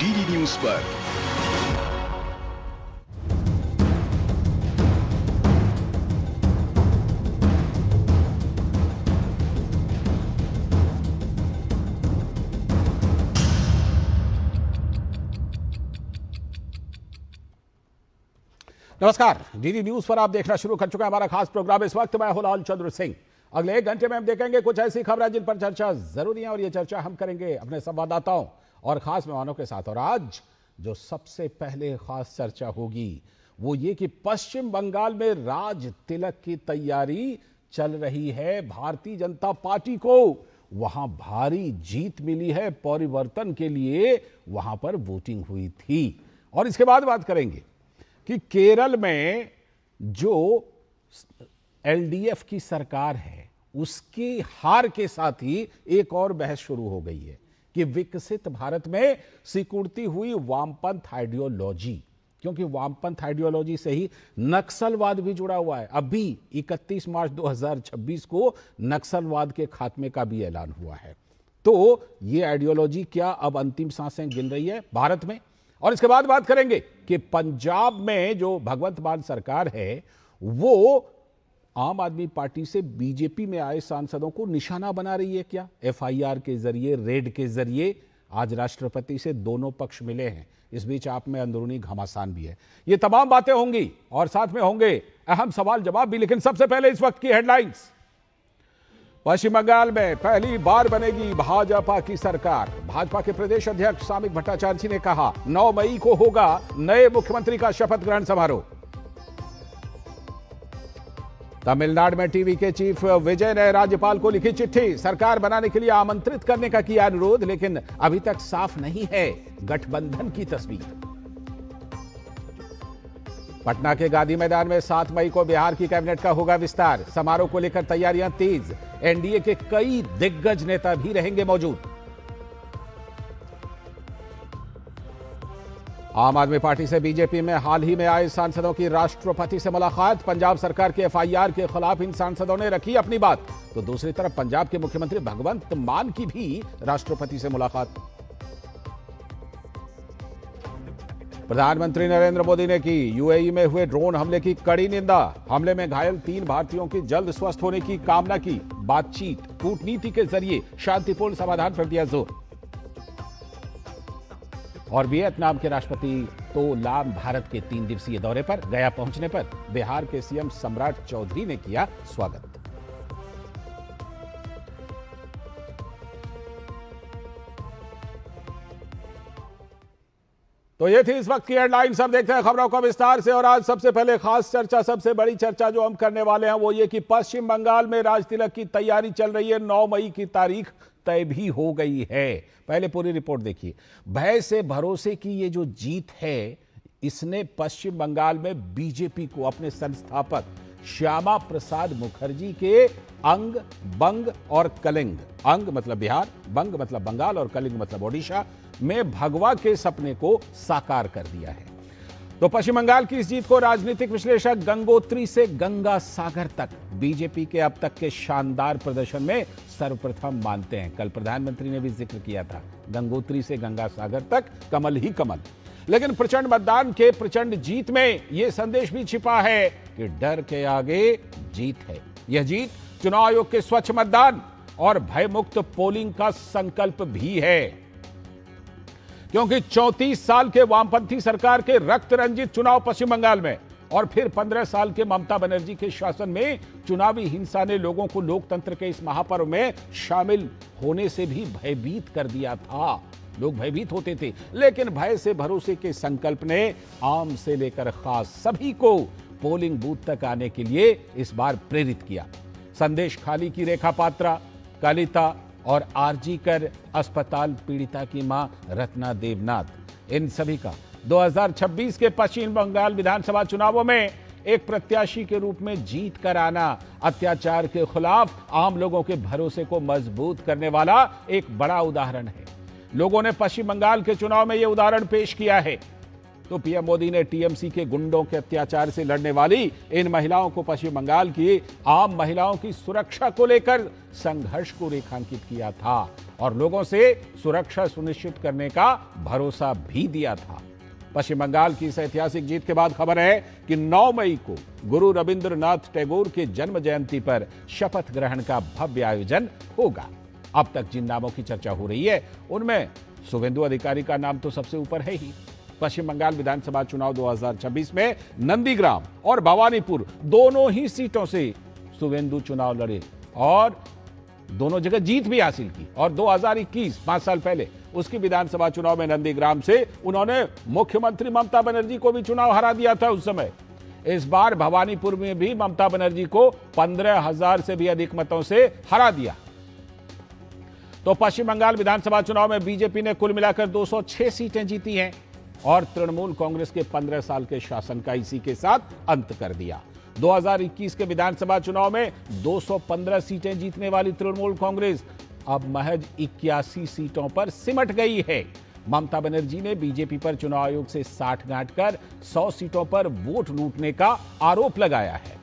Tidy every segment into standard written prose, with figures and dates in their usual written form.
DD news पर। नमस्कार, DD news पर आप देखना शुरू कर चुके हैं हमारा खास प्रोग्राम। इस वक्त मैं हूं लाल चंद्र सिंह। अगले 1 घंटे में हम देखेंगे कुछ ऐसी खबरें जिन पर चर्चा जरूरी है, और ये चर्चा हम करेंगे अपने संवाददाताओं और खास मेहमानों के साथ। और आज जो सबसे पहले खास चर्चा होगी वो ये कि पश्चिम बंगाल में राज तिलक की तैयारी चल रही है। भारतीय जनता पार्टी को वहां भारी जीत मिली है, परिवर्तन के लिए वहां पर वोटिंग हुई थी। और इसके बाद बात करेंगे कि केरल में जो एलडीएफ की सरकार है उसकी हार के साथ ही एक और बहस शुरू हो गई है कि विकसित भारत में सिकुड़ती हुई वामपंथ आइडियोलॉजी, क्योंकि वामपंथ आइडियोलॉजी से ही नक्सलवाद भी जुड़ा हुआ है। अभी 31 मार्च 2026 को नक्सलवाद के खात्मे का भी ऐलान हुआ है। तो ये आइडियोलॉजी क्या अब अंतिम सांसें गिन रही है भारत में? और इसके बाद बात करेंगे कि पंजाब में जो भगवंत मान सरकार है वो आम आदमी पार्टी से बीजेपी में आए सांसदों को निशाना बना रही है क्या? एफआईआर के जरिए, रेड के जरिए। आज राष्ट्रपति से दोनों पक्ष मिले हैं। इस बीच आप में अंदरूनी घमासान भी है। ये तमाम बातें होंगी और साथ में होंगे अहम सवाल जवाब भी। लेकिन सबसे पहले इस वक्त की हेडलाइंस। पश्चिम बंगाल में पहली बार बनेगी भाजपा की सरकार। भाजपा के प्रदेश अध्यक्ष सामिक भट्टाचार्य जी ने कहा 9 मई को होगा नए मुख्यमंत्री का शपथ ग्रहण समारोह। तमिलनाडु में टीवी के चीफ विजय ने राज्यपाल को लिखी चिट्ठी, सरकार बनाने के लिए आमंत्रित करने का किया अनुरोध, लेकिन अभी तक साफ नहीं है गठबंधन की तस्वीर। पटना के गांधी मैदान में 7 मई को बिहार की कैबिनेट का होगा विस्तार। समारोह को लेकर तैयारियां तेज। एनडीए के कई दिग्गज नेता भी रहेंगे मौजूद। आम आदमी पार्टी से बीजेपी में हाल ही में आए सांसदों की राष्ट्रपति से मुलाकात। पंजाब सरकार के एफआईआर के खिलाफ इन सांसदों ने रखी अपनी बात। तो दूसरी तरफ पंजाब के मुख्यमंत्री भगवंत मान की भी राष्ट्रपति से मुलाकात। प्रधानमंत्री नरेंद्र मोदी ने की यूएई में हुए ड्रोन हमले की कड़ी निंदा। हमले में घायल 3 भारतीयों की जल्द स्वस्थ होने की कामना की। बातचीत, कूटनीति के जरिए शांतिपूर्ण समाधान पर दिया जोर। और वियतनाम के राष्ट्रपति तो लाम भारत के 3 दिवसीय दौरे पर गया पहुंचने पर बिहार के सीएम सम्राट चौधरी ने किया स्वागत। तो ये थी इस वक्त की हेडलाइन। सब देखते हैं खबरों को विस्तार से। और आज सबसे पहले खास चर्चा, सबसे बड़ी चर्चा जो हम करने वाले हैं वो ये कि पश्चिम बंगाल में राज तिलक की तैयारी चल रही है। 9 मई की तारीख तय भी हो गई है। पहले पूरी रिपोर्ट देखिए। भय से भरोसे की ये जो जीत है, इसने पश्चिम बंगाल में बीजेपी को अपने संस्थापक श्यामा प्रसाद मुखर्जी के अंग, बंग और कलिंग, अंग मतलब बिहार, बंग मतलब बंगाल और कलिंग मतलब ओडिशा में भगवा के सपने को साकार कर दिया है। तो पश्चिम बंगाल की इस जीत को राजनीतिक विश्लेषक गंगोत्री से गंगा सागर तक बीजेपी के अब तक के शानदार प्रदर्शन में सर्वप्रथम मानते हैं। कल प्रधानमंत्री ने भी जिक्र किया था, गंगोत्री से गंगा सागर तक कमल ही कमल। लेकिन प्रचंड मतदान के प्रचंड जीत में यह संदेश भी छिपा है कि डर के आगे जीत है। यह जीत चुनाव आयोग के स्वच्छ मतदान और भयमुक्त पोलिंग का संकल्प भी है, क्योंकि 34 साल के वामपंथी सरकार के रक्त रंजित चुनाव पश्चिम बंगाल में और फिर 15 साल के ममता बनर्जी के शासन में चुनावी हिंसा ने लोगों को लोकतंत्र के इस महापर्व में शामिल होने से भी भयभीत कर दिया था। लोग भयभीत होते थे, लेकिन भय से भरोसे के संकल्प ने आम से लेकर खास सभी को पोलिंग बूथ तक आने के लिए इस बार प्रेरित किया। संदेश खाली की रेखा पात्रा, कलिता और आरजी कर अस्पताल पीड़िता की मां रत्ना देवनाथ, इन सभी का 2026 के पश्चिम बंगाल विधानसभा चुनावों में एक प्रत्याशी के रूप में जीत कर आना, अत्याचार के खिलाफ आम लोगों के भरोसे को मजबूत करने वाला एक बड़ा उदाहरण है। लोगों ने पश्चिम बंगाल के चुनाव में यह उदाहरण पेश किया है। तो पीएम मोदी ने टीएमसी के गुंडों के अत्याचार से लड़ने वाली इन महिलाओं को पश्चिम बंगाल की आम महिलाओं की सुरक्षा को लेकर संघर्ष को रेखांकित किया था और लोगों से सुरक्षा सुनिश्चित करने का भरोसा भी दिया था। पश्चिम बंगाल की इस ऐतिहासिक जीत के बाद खबर है कि 9 मई को गुरु रविंद्रनाथ टैगोर के जन्म जयंती पर शपथ ग्रहण का भव्य आयोजन होगा। अब तक जिन नामों की चर्चा हो रही है उनमें शुभेंदु अधिकारी का नाम तो सबसे ऊपर है ही। पश्चिम बंगाल विधानसभा चुनाव 2026 में नंदीग्राम और भवानीपुर दोनों ही सीटों से शुभेंदु चुनाव लड़े और दोनों जगह जीत भी हासिल की। और 2021 5 साल पहले उसकी विधानसभा चुनाव में नंदीग्राम से उन्होंने मुख्यमंत्री ममता बनर्जी को भी चुनाव हरा दिया था उस समय। इस बार भवानीपुर में भी ममता बनर्जी को 15,000 से भी अधिक मतों से हरा दिया। तो पश्चिम बंगाल विधानसभा चुनाव में बीजेपी ने कुल मिलाकर 206 सीटें जीती हैं और तृणमूल कांग्रेस के 15 साल के शासन का इसी के साथ अंत कर दिया। 2021 के विधानसभा चुनाव में 215 सीटें जीतने वाली तृणमूल कांग्रेस अब महज 81 सीटों पर सिमट गई है। ममता बनर्जी ने बीजेपी पर चुनाव आयोग से 60 गांठ कर 100 सीटों पर वोट लूटने का आरोप लगाया है।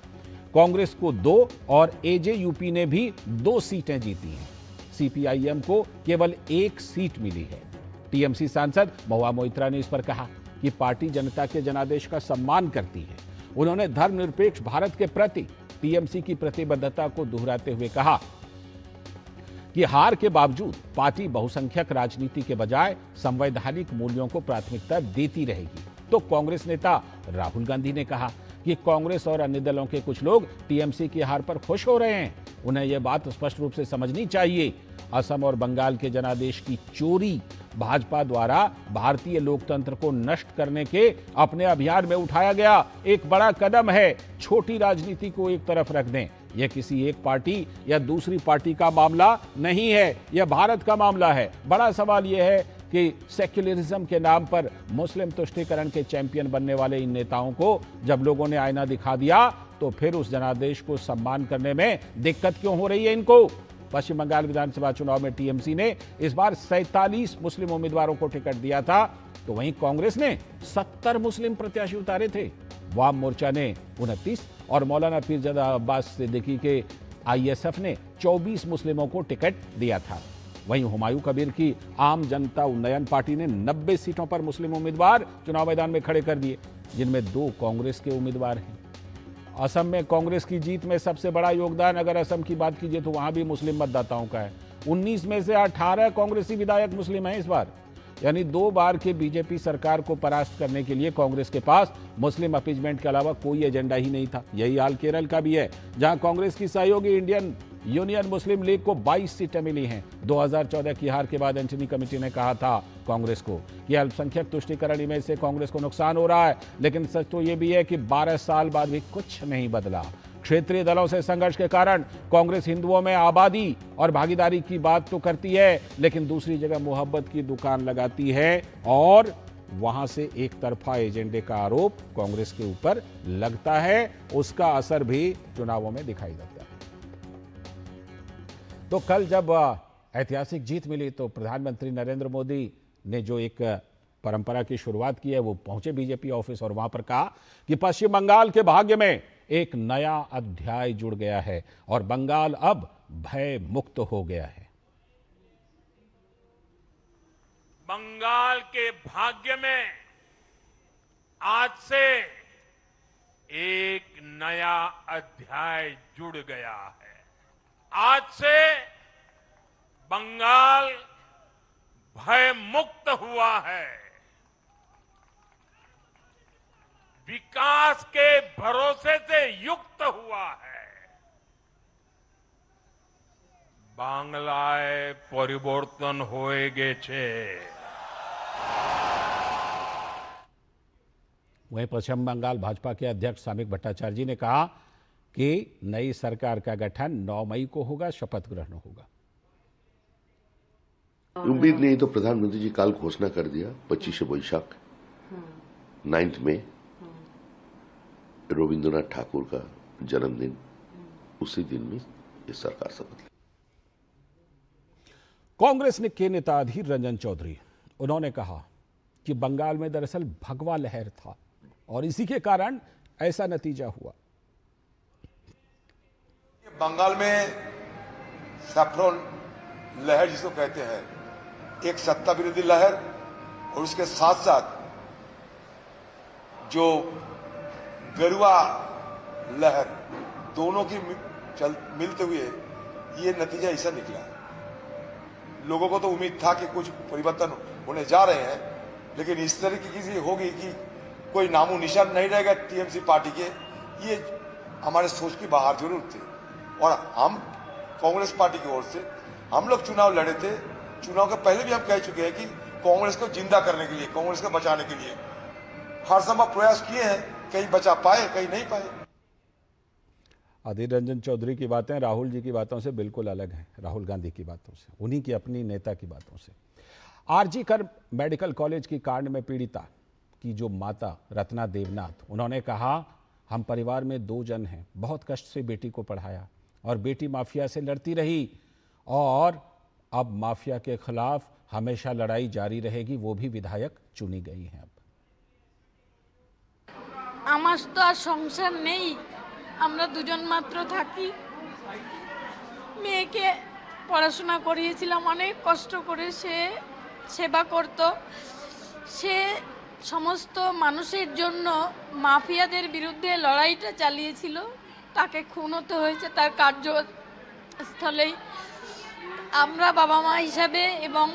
कांग्रेस को 2 और एजेयूपी ने भी 2 सीटें जीती हैं। सीपीआईएम को केवल 1 सीट मिली है। टीएमसी सांसद महुआ मोइत्रा ने इस पर कहा कि पार्टी जनता के जनादेश का सम्मान करती है। उन्होंने धर्मनिरपेक्ष भारत के प्रति टीएमसी की प्रतिबद्धता को दोहराते हुए कहा कि हार के बावजूद पार्टी बहुसंख्यक राजनीति के बजाय संवैधानिक मूल्यों को प्राथमिकता देती रहेगी। तो कांग्रेस नेता राहुल गांधी ने कहा कि कांग्रेस और अन्य दलों के कुछ लोग टीएमसी की हार पर खुश हो रहे हैं। उन्हें यह बात स्पष्ट रूप से समझनी चाहिए, असम और बंगाल के जनादेश की चोरी भाजपा द्वारा भारतीय लोकतंत्र को नष्ट करने के अपने अभियान में उठाया गया एक बड़ा कदम है। छोटी राजनीति को एक तरफ रख दें। यह किसी एक पार्टी या दूसरी पार्टी का मामला नहीं है, यह भारत का मामला है। बड़ा सवाल यह है कि सेक्युलरिज्म के नाम पर मुस्लिम तुष्टीकरण के चैंपियन बनने वाले इन नेताओं को जब लोगों ने आईना दिखा दिया तो फिर उस जनादेश को सम्मान करने में दिक्कत क्यों हो रही है इनको। पश्चिम बंगाल विधानसभा चुनाव में टीएमसी ने इस बार 47 मुस्लिम उम्मीदवारों को टिकट दिया था, तो वहीं कांग्रेस ने 70 मुस्लिम प्रत्याशी उतारे थे। वाम मोर्चा ने 29 और मौलाना पीरजादा अब्बास सिद्दीकी के आईएसएफ ने 24 मुस्लिमों को टिकट दिया था। वहीं हुमायूं कबीर की आम जनता उन्नयन पार्टी ने 90 सीटों पर मुस्लिम उम्मीदवार चुनाव मैदान में खड़े कर दिए, जिनमें 2 कांग्रेस के उम्मीदवार हैं। असम में कांग्रेस की जीत में सबसे बड़ा योगदान अगर असम की बात कीजिए तो वहां भी मुस्लिम मतदाताओं का है। 19 में से 18 कांग्रेसी विधायक मुस्लिम हैं इस बार। यानी 2 बार के बीजेपी सरकार को परास्त करने के लिए कांग्रेस के पास मुस्लिम अपीजमेंट के अलावा कोई एजेंडा ही नहीं था। यही हाल केरल का भी है, जहां कांग्रेस की सहयोगी इंडियन यूनियन मुस्लिम लीग को 22 सीटें मिली हैं। 2014 की हार के बाद एंटनी कमेटी ने कहा था कांग्रेस को कि अल्पसंख्यक तुष्टीकरण इमेज से कांग्रेस को नुकसान हो रहा है, लेकिन सच तो यह भी है कि 12 साल बाद भी कुछ नहीं बदला। क्षेत्रीय दलों से संघर्ष के कारण कांग्रेस हिंदुओं में आबादी और भागीदारी की बात तो करती है, लेकिन दूसरी जगह मोहब्बत की दुकान लगाती है और वहां से एक तरफा एजेंडे का आरोप कांग्रेस के ऊपर लगता है। उसका असर भी चुनावों में दिखाई देता है। तो कल जब ऐतिहासिक जीत मिली तो प्रधानमंत्री नरेंद्र मोदी ने जो एक परंपरा की शुरुआत की है, वो पहुंचे बीजेपी ऑफिस और वहां पर कहा कि पश्चिम बंगाल के भाग्य में एक नया अध्याय जुड़ गया है और बंगाल अब भय मुक्त हो गया है। बंगाल के भाग्य में आज से एक नया अध्याय जुड़ गया है। आज से बंगाल भय मुक्त हुआ है। विकास के भरोसे से युक्त हुआ है। बांग्लाय परिवर्तन होए गेछे। वहीं पश्चिम बंगाल भाजपा के अध्यक्ष सामिक भट्टाचार्य जी ने कहा कि नई सरकार का गठन 9 मई को होगा, शपथ ग्रहण होगा। उम्मीद नहीं तो प्रधानमंत्री जी कल घोषणा कर दिया 25 वैशाख 9 में रविंद्रनाथ ठाकुर का जन्मदिन, उसी दिन में ये सरकार शपथ ली। कांग्रेस के नेता अधीर रंजन चौधरी, उन्होंने कहा कि बंगाल में दरअसल भगवा लहर था और इसी के कारण ऐसा नतीजा हुआ। बंगाल में सैफ्रॉन लहर जिसको कहते हैं, एक सत्ता विरोधी लहर और उसके साथ साथ जो गरुआ लहर, दोनों की मिलते हुए ये नतीजा ऐसा निकला। लोगों को तो उम्मीद था कि कुछ परिवर्तन होने जा रहे हैं, लेकिन इस तरीके की होगी कि कोई नामो निशान नहीं रहेगा टीएमसी पार्टी के, ये हमारे सोच की बाहर जरूर थे। और हम कांग्रेस पार्टी की ओर से हम लोग चुनाव लड़े थे। चुनाव के पहले भी हम कह चुके हैं कि कांग्रेस को जिंदा करने के लिए, कांग्रेस को बचाने के लिए हर संभव प्रयास किए हैं। कहीं बचा पाए, कहीं नहीं पाए। अधीर रंजन चौधरी की बातें राहुल जी की बातों से बिल्कुल अलग हैं, राहुल गांधी की बातों से, उन्हीं की अपनी नेता की बातों से। आरजी कर मेडिकल कॉलेज की कांड में पीड़िता की जो माता रत्ना देवनाथ, उन्होंने कहा हम परिवार में 2 जन हैं, बहुत कष्ट से बेटी को पढ़ाया और बेटी माफिया से लड़ती रही और अब माफिया के खिलाफ हमेशा लड़ाई जारी रहेगी। वो भी विधायक चुनी गई हैं। अब আমার তো আর সংসার নেই, আমরা 2 জন মাত্র থাকি। মেয়েকে পড়াশোনা করিয়েছিলাম অনেক কষ্ট করে, সে সেবা করত। সে সমস্ত মানুষের জন্য মাফিয়াদের বিরুদ্ধে লড়াইটা চালিয়েছিল। তাকে খুন হতে হয়েছে তার কার্যস্থলেই। আমরা বাবা মা হিসাবে এবং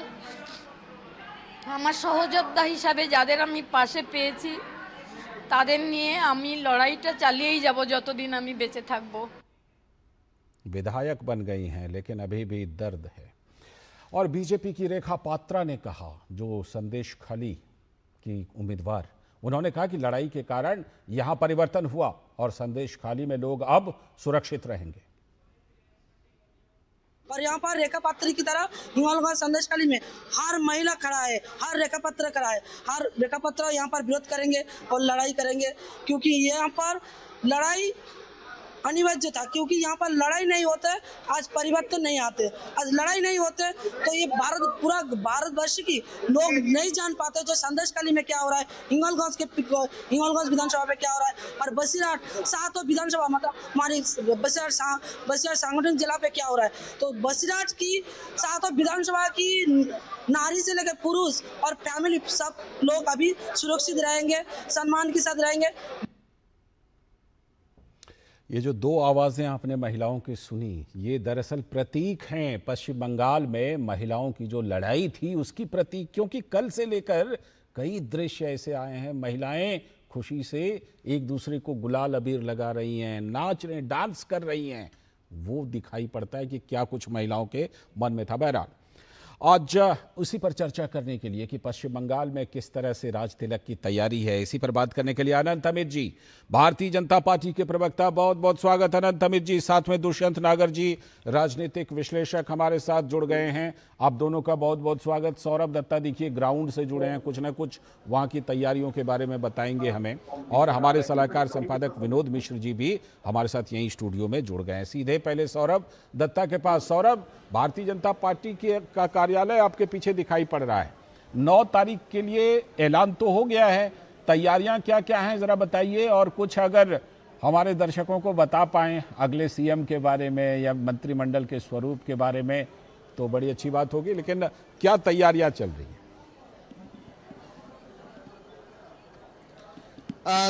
আমার সহযোদ্ধা হিসাবে যাদের আমি পাশে পেয়েছি তাদের নিয়ে আমি লড়াইটা চালিয়েই যাব যতদিন আমি বেঁচে থাকব। विधायक बन गई हैं लेकिन अभी भी दर्द है। और बीजेपी की रेखा पात्रा ने कहा, जो संदेश खाली की उम्मीदवार, उन्होंने कहा कि लड़ाई के कारण यहां परिवर्तन हुआ और संदेश खाली में लोग अब सुरक्षित रहेंगे। और यहाँ पर रेखा पात्र की तरह हिंगोलगंज संदेशखाली में हर महिला खड़ा है, हर रेखा पत्र खड़ा है, हर रेखा पत्र यहाँ पर विरोध करेंगे और लड़ाई करेंगे, क्योंकि यहाँ पर लड़ाई अनिवार्य था। क्योंकि यहाँ पर लड़ाई नहीं होते आज परिवर्तन नहीं आते। आज लड़ाई नहीं होते तो ये पूरा भारतवर्ष की लोग नहीं जान पाते जो संदेशखाली में क्या हो रहा है, हिंगोलगंज विधानसभा में क्या हो रहा है और बसीरहाट 7 विधानसभा मतलब हमारी बसीरहाट सांगठनिक जिला पे क्या हो रहा है। तो बसीरहाट की 7 विधानसभा की नारी से लेकर पुरुष और फैमिली सब लोग अभी सुरक्षित रहेंगे, सम्मान के साथ रहेंगे। ये जो 2 आवाज़ें आपने महिलाओं की सुनी, ये दरअसल प्रतीक हैं पश्चिम बंगाल में महिलाओं की जो लड़ाई थी उसकी प्रतीक। क्योंकि कल से लेकर कई दृश्य ऐसे आए हैं, महिलाएं खुशी से एक दूसरे को गुलाल अबीर लगा रही हैं, नाच रही, डांस कर रही हैं। वो दिखाई पड़ता है कि क्या कुछ महिलाओं के मन में था। बहरहाल आज उसी पर चर्चा करने के लिए कि पश्चिम बंगाल में किस तरह से राज तिलक की तैयारी है, इसी पर बात करने के लिए अनंत अमित जी, भारतीय जनता पार्टी के प्रवक्ता, बहुत बहुत स्वागत अनंत अमित जी। साथ में दुष्यंत नागर जी, राजनीतिक विश्लेषक हमारे साथ जुड़ गए हैं। आप दोनों का बहुत बहुत स्वागत। सौरभ दत्ता देखिए ग्राउंड से जुड़े हैं, कुछ ना कुछ वहाँ की तैयारियों के बारे में बताएंगे हमें। और हमारे सलाहकार संपादक विनोद मिश्र जी भी हमारे साथ यहीं स्टूडियो में जुड़ गए हैं। सीधे पहले सौरभ दत्ता के पास। सौरभ, भारतीय जनता पार्टी का कार्यालय आपके पीछे दिखाई पड़ रहा है, 9 तारीख के लिए ऐलान तो हो गया है, तैयारियां क्या क्या हैं जरा बताइए। और कुछ अगर हमारे दर्शकों को बता पाएं अगले सीएम के बारे में या मंत्रिमंडल के स्वरूप के बारे में तो बड़ी अच्छी बात होगी। लेकिन क्या तैयारियां चल रही हैं?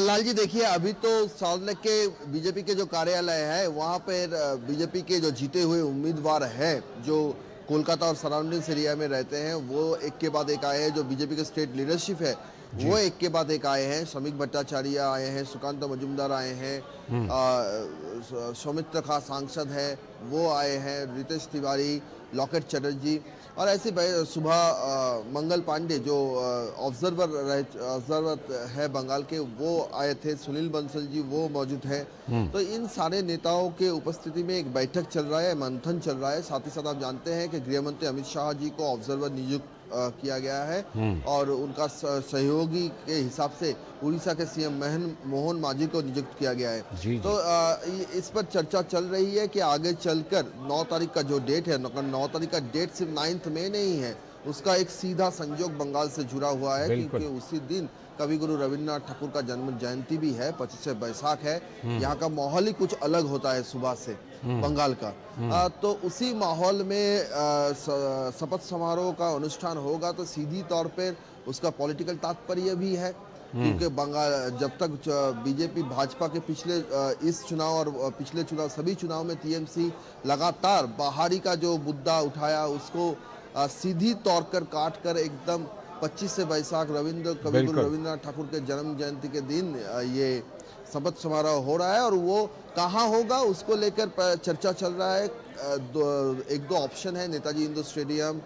लाल जी देखिए, अभी तो सॉल्ट के बीजेपी के जो कार्यालय है वहाँ पर बीजेपी के जो जीते हुए उम्मीदवार हैं जो कोलकाता और सराउंडिंग्स एरिया में रहते हैं वो एक के बाद एक आए हैं। जो बीजेपी के स्टेट लीडरशिप है वो एक के बाद एक आए हैं। श्रमिक भट्टाचार्य आए हैं, सुकांत मजुमदार आए हैं, सौमित्र खा सांसद है वो आए हैं, रितेश तिवारी, लॉकेट चटर्जी और ऐसे सुबह मंगल पांडे जो ऑब्जर्वर है बंगाल के वो आए थे, सुनील बंसल जी वो मौजूद है। तो इन सारे नेताओं के उपस्थिति में एक बैठक चल रहा है, मंथन चल रहा है। साथ ही साथ आप जानते हैं कि गृह मंत्री अमित शाह जी को ऑब्जर्वर नियुक्त किया गया है और उनका सहयोगी के हिसाब से उड़ीसा के सीएम मोहन मांझी को नियुक्त किया गया है। तो इस पर चर्चा चल रही है कि आगे चलकर 9 तारीख का जो डेट है, 9 तारीख का डेट सिर्फ 9th में नहीं है, उसका एक सीधा संयोग बंगाल से जुड़ा हुआ है, बिल्कुल। क्योंकि उसी दिन कविगुरु रविन्द्रनाथ ठाकुर का जन्म जयंती भी है, 25 बैसाख है। यहाँ का माहौल ही कुछ अलग होता है सुबह से बंगाल का। तो उसी माहौल में शपथ समारोह का अनुष्ठान होगा, तो सीधी तौर पर उसका पॉलिटिकल तात्पर्य भी है, क्योंकि बंगाल जब तक बीजेपी भाजपा के पिछले इस चुनाव और पिछले चुनाव सभी चुनाव में टीएमसी लगातार बाहरी का जो मुद्दा उठाया उसको सीधी तौर पर काट कर एकदम 25 बैसाख कविगुरु रविन्द्रनाथ ठाकुर के जन्म जयंती के दिन ये शपथ समारोह हो रहा है। और वो कहाँ होगा उसको लेकर चर्चा चल रहा है। एक दो ऑप्शन है, नेताजी इंडोर स्टेडियम,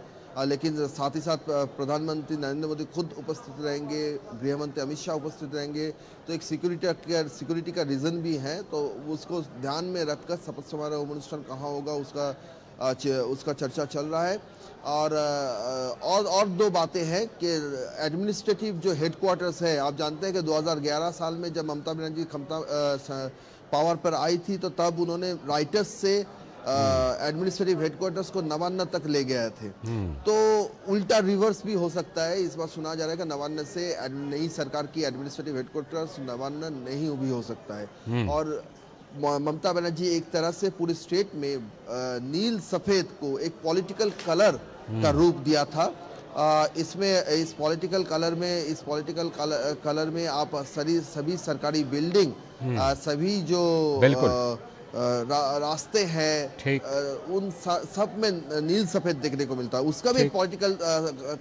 लेकिन साथ ही साथ प्रधानमंत्री नरेंद्र मोदी खुद उपस्थित रहेंगे, गृह मंत्री अमित शाह उपस्थित रहेंगे, तो एक सिक्योरिटी का रीज़न भी है, तो उसको ध्यान में रखकर शपथ समारोह अनुष्ठान कहाँ होगा उसका चर्चा चल रहा है। और दो बातें हैं कि एडमिनिस्ट्रेटिव जो हेडक्वार्टर्स है, आप जानते हैं कि 2011 साल में जब ममता बनर्जी पावर पर आई थी, तो तब उन्होंने राइटर्स से एडमिनिस्ट्रेटिव हेडक्वार्टर्स को नवान्न तक ले गए थे। तो उल्टा रिवर्स भी हो सकता है। इस बार सुना जा रहा है कि नवान्न से नई सरकार की एडमिनिस्ट्रेटिव हेडक्वार्टर्स नवान्न नहीं भी हो सकता है। और ममता बनर्जी एक तरह से पूरे स्टेट में नील सफेद को एक पॉलिटिकल कलर का रूप दिया था। इस पॉलिटिकल कलर में आप सभी सरकारी बिल्डिंग, सभी जो रास्ते हैं, उन सब में नील सफेद देखने को मिलता है। उसका भी एक पॉलिटिकल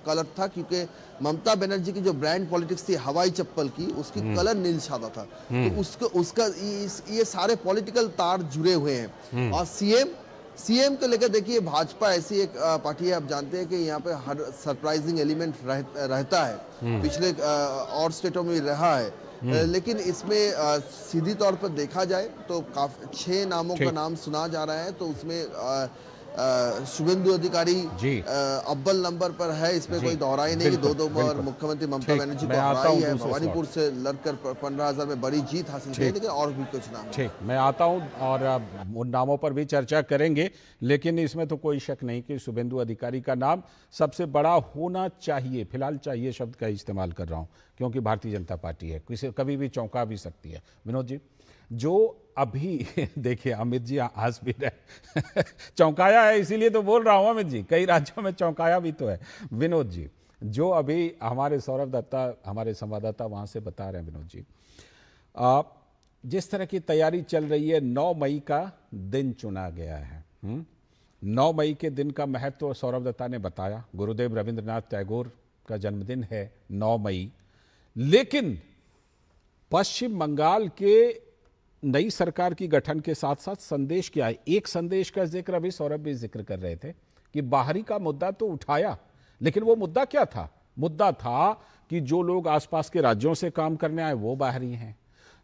कलर था, क्योंकि ममता बनर्जी की जो ब्रांड पॉलिटिक्स थी हवाई चप्पल की, उसकी कलर नील सादा था। तो उसका ये सारे पॉलिटिकल तार जुड़े हुए हैं। और सीएम को लेकर देखिए, भाजपा ऐसी एक पार्टी है, आप जानते हैं कि यहाँ पे हर सरप्राइजिंग एलिमेंट रहता है, पिछले और स्टेटों में रहा है। लेकिन इसमें सीधी तौर पर देखा जाए तो काफी 6 नामों का नाम सुना जा रहा है। तो उसमें शुभेंदु अधिकारी अव्वल नंबर पर है, इसमें कोई दोहराई नहीं। 2 बार मुख्यमंत्री ममता बनर्जी को हराई है, भवानीपुर से लड़कर 15,000 में बड़ी जीत हासिल की, लेकिन और भी कुछ नाम। ठीक, मैं आता हूं और उन नामों पर भी चर्चा करेंगे, लेकिन इसमें तो कोई शक नहीं कि शुभेंदु अधिकारी का नाम सबसे बड़ा होना चाहिए। फिलहाल चाहिए शब्द का इस्तेमाल कर रहा हूं, क्योंकि भारतीय जनता पार्टी है, किसी कभी भी चौंका भी सकती है। विनोद जी, जो अभी देखिए अमित जी हंस भी रहे चौंकाया है, इसीलिए तो बोल रहा हूं अमित जी, कई राज्यों में चौंकाया भी तो है। विनोद जी, जो अभी हमारे सौरभ दत्ता हमारे संवाददाता वहां से बता रहे हैं, विनोद जी, जिस तरह की तैयारी चल रही है, 9 मई का दिन चुना गया है। 9 मई के दिन का महत्व सौरभ दत्ता ने बताया। गुरुदेव रविंद्रनाथ टैगोर का जन्मदिन है 9 मई। लेकिन पश्चिम बंगाल के नई सरकार की गठन के साथ साथ संदेश क्या है? एक संदेश का जिक्र अभी सौरभ भी जिक्र कर रहे थे कि बाहरी का मुद्दा तो उठाया, लेकिन वो मुद्दा क्या था? मुद्दा था कि जो लोग आसपास के राज्यों से काम करने आए वो बाहरी हैं।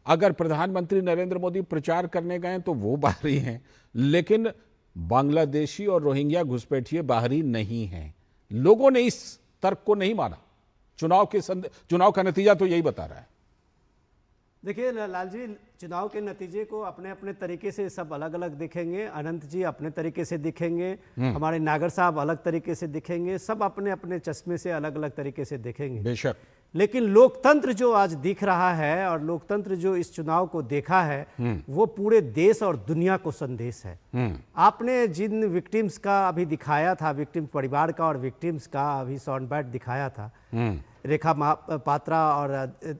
अगर प्रधानमंत्री नरेंद्र मोदी प्रचार करने गए तो वो बाहरी हैं, लेकिन बांग्लादेशी और रोहिंग्या घुसपैठिए बाहरी नहीं हैं। लोगों ने इस तर्क को नहीं माना। चुनाव का नतीजा तो यही बता रहा है। देखिए लाल जी, चुनाव के नतीजे को अपने अपने तरीके से सब अलग अलग दिखेंगे। अनंत जी अपने तरीके से दिखेंगे, हमारे नागर साहब अलग तरीके से दिखेंगे, सब अपने अपने चश्मे से अलग अलग तरीके से दिखेंगे। बेशक, लेकिन लोकतंत्र जो आज दिख रहा है और लोकतंत्र जो इस चुनाव को देखा है, वो पूरे देश और दुनिया को संदेश है। आपने जिन विक्टिम्स का अभी दिखाया था, विक्टिम परिवार का और विक्टिम्स का अभी साउंड बाइट दिखाया था, रेखा पात्रा और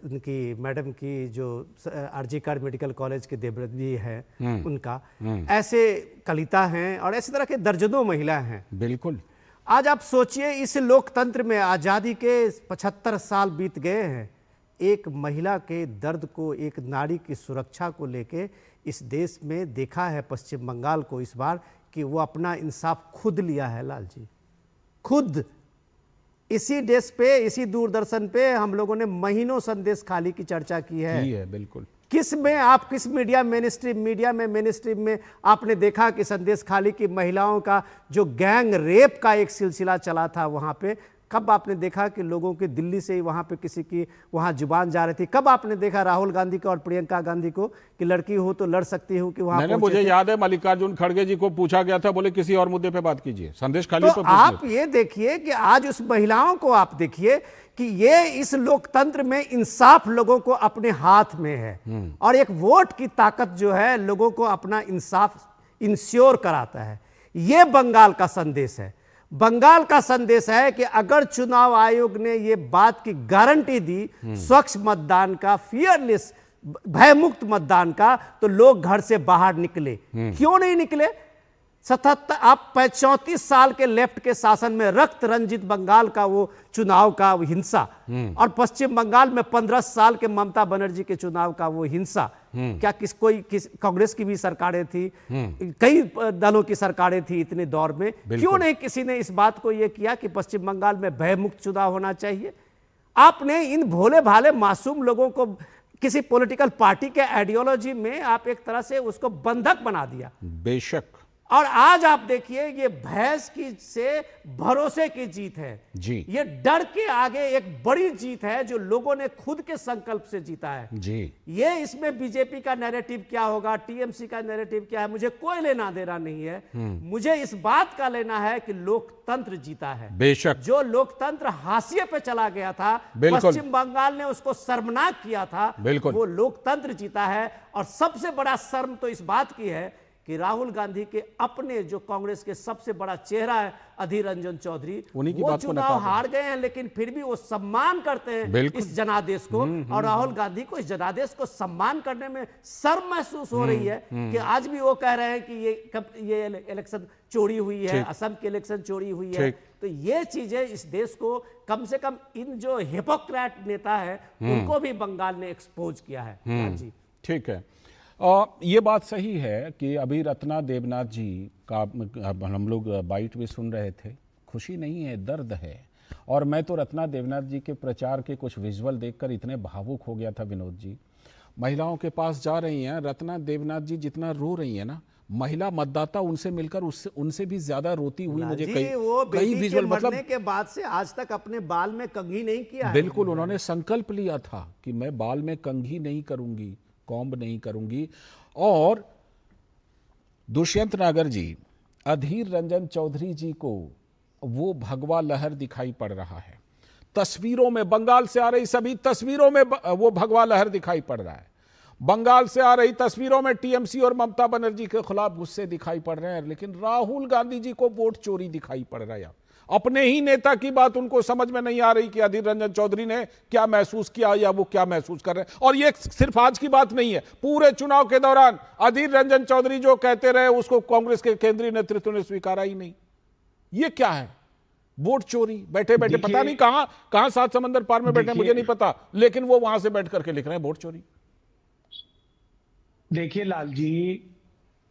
उनकी मैडम की जो आरजी कर मेडिकल कॉलेज के देवव्रत है उनका, ऐसे कलिता हैं और ऐसे तरह के दर्जनों महिला हैं। बिल्कुल। आज आप सोचिए, इस लोकतंत्र में आज़ादी के 75 साल बीत गए हैं, एक महिला के दर्द को, एक नारी की सुरक्षा को लेके इस देश में देखा है पश्चिम बंगाल को इस बार कि वो अपना इंसाफ खुद लिया है। लाल जी, खुद इसी डेस्क पे, इसी दूरदर्शन पे हम लोगों ने महीनों संदेश खाली की चर्चा की है। बिल्कुल। किस मीडिया मेन स्ट्रीम में आपने देखा कि संदेश खाली की महिलाओं का जो गैंग रेप का एक सिलसिला चला था, वहां पे कब आपने देखा कि लोगों की दिल्ली से ही वहां पे किसी की वहां जुबान जा रही थी? कब आपने देखा राहुल गांधी को और प्रियंका गांधी को कि लड़की हो तो लड़ सकती हूँ कि वहां? मुझे याद है मल्लिकार्जुन खड़गे जी को पूछा गया था, बोले किसी और मुद्दे पे बात कीजिए, संदेश खाली तो आप ये देखिए कि आज उस महिलाओं को आप देखिए कि ये इस लोकतंत्र में इंसाफ लोगों को अपने हाथ में है, और एक वोट की ताकत जो है लोगों को अपना इंसाफ इंश्योर कराता है। ये बंगाल का संदेश है। बंगाल का संदेश है कि अगर चुनाव आयोग ने ये बात की गारंटी दी स्वच्छ मतदान का, फियरलेस, भयमुक्त मतदान का, तो लोग घर से बाहर निकले। क्यों नहीं निकले? 34 साल के लेफ्ट के शासन में रक्त रंजित बंगाल का वो चुनाव का वो हिंसा, और पश्चिम बंगाल में 15 साल के ममता बनर्जी के चुनाव का वो हिंसा, क्या कांग्रेस की भी सरकारें थी, कई दलों की सरकारें थी इतने दौर में, क्यों नहीं किसी ने इस बात को ये किया कि पश्चिम बंगाल में भयमुक्त चुनाव होना चाहिए? आपने इन भोले भाले मासूम लोगों को किसी पॉलिटिकल पार्टी के आइडियोलॉजी में आप एक तरह से उसको बंधक बना दिया। बेशक। और आज आप देखिए ये भैंस की से भरोसे की जीत है जी। ये डर के आगे एक बड़ी जीत है जो लोगों ने खुद के संकल्प से जीता है जी। ये इसमें बीजेपी का नैरेटिव क्या होगा, टीएमसी का नैरेटिव क्या है, मुझे कोई लेना देना नहीं है। मुझे इस बात का लेना है कि लोकतंत्र जीता है। बेशक। जो लोकतंत्र हाशिए पे चला गया था, पश्चिम बंगाल ने उसको शर्मनाक किया था, वो लोकतंत्र जीता है। और सबसे बड़ा शर्म तो इस बात की है कि राहुल गांधी के अपने जो कांग्रेस के सबसे बड़ा चेहरा है अधीर रंजन चौधरी, वो चुनाव हार गए हैं, लेकिन फिर भी वो सम्मान करते हैं इस जनादेश को। और राहुल गांधी को इस जनादेश को सम्मान करने में शर्म महसूस हो रही है कि आज भी वो कह रहे हैं कि ये इलेक्शन चोरी हुई है, असम की इलेक्शन चोरी हुई है। तो ये चीजें इस देश को कम से कम इन जो हिपोक्रेट नेता है उनको भी बंगाल ने एक्सपोज किया है। जी ठीक है। ये बात सही है कि अभी रत्ना देवनाथ जी का हम लोग बाइट भी सुन रहे थे। खुशी नहीं है, दर्द है। और मैं तो रत्ना देवनाथ जी के प्रचार के कुछ विजुअल देखकर इतने भावुक हो गया था विनोद जी। महिलाओं के पास जा रही हैं, रत्ना देवनाथ जी जितना रो रही है ना, महिला मतदाता उनसे मिलकर उनसे भी ज्यादा रोती हुई मुझे कई विजुअल, मतलब के बाद से आज तक अपने बाल में कंघी नहीं किया। बिल्कुल, उन्होंने संकल्प लिया था कि मैं बाल में कंघी नहीं करूंगी, कॉम्ब नहीं करूंगी। और दुष्यंत नागर जी, अधीर रंजन चौधरी जी को वो भगवा लहर दिखाई पड़ रहा है तस्वीरों में। बंगाल से आ रही सभी तस्वीरों में वो भगवा लहर दिखाई पड़ रहा है। बंगाल से आ रही तस्वीरों में टीएमसी और ममता बनर्जी के खिलाफ गुस्से दिखाई पड़ रहे हैं, लेकिन राहुल गांधी जी को वोट चोरी दिखाई पड़ रहा है। अपने ही नेता की बात उनको समझ में नहीं आ रही कि अधीर रंजन चौधरी ने क्या महसूस किया या वो क्या महसूस कर रहे हैं। और ये सिर्फ आज की बात नहीं है, पूरे चुनाव के दौरान अधीर रंजन चौधरी जो कहते रहे उसको कांग्रेस के केंद्रीय नेतृत्व ने स्वीकारा ही नहीं। ये क्या है? वोट चोरी। बैठे बैठे पता नहीं कहां 7 समंदर पार में बैठे, मुझे नहीं पता, लेकिन वो वहां से बैठ करके लिख रहे हैं वोट चोरी। देखिए लाल जी,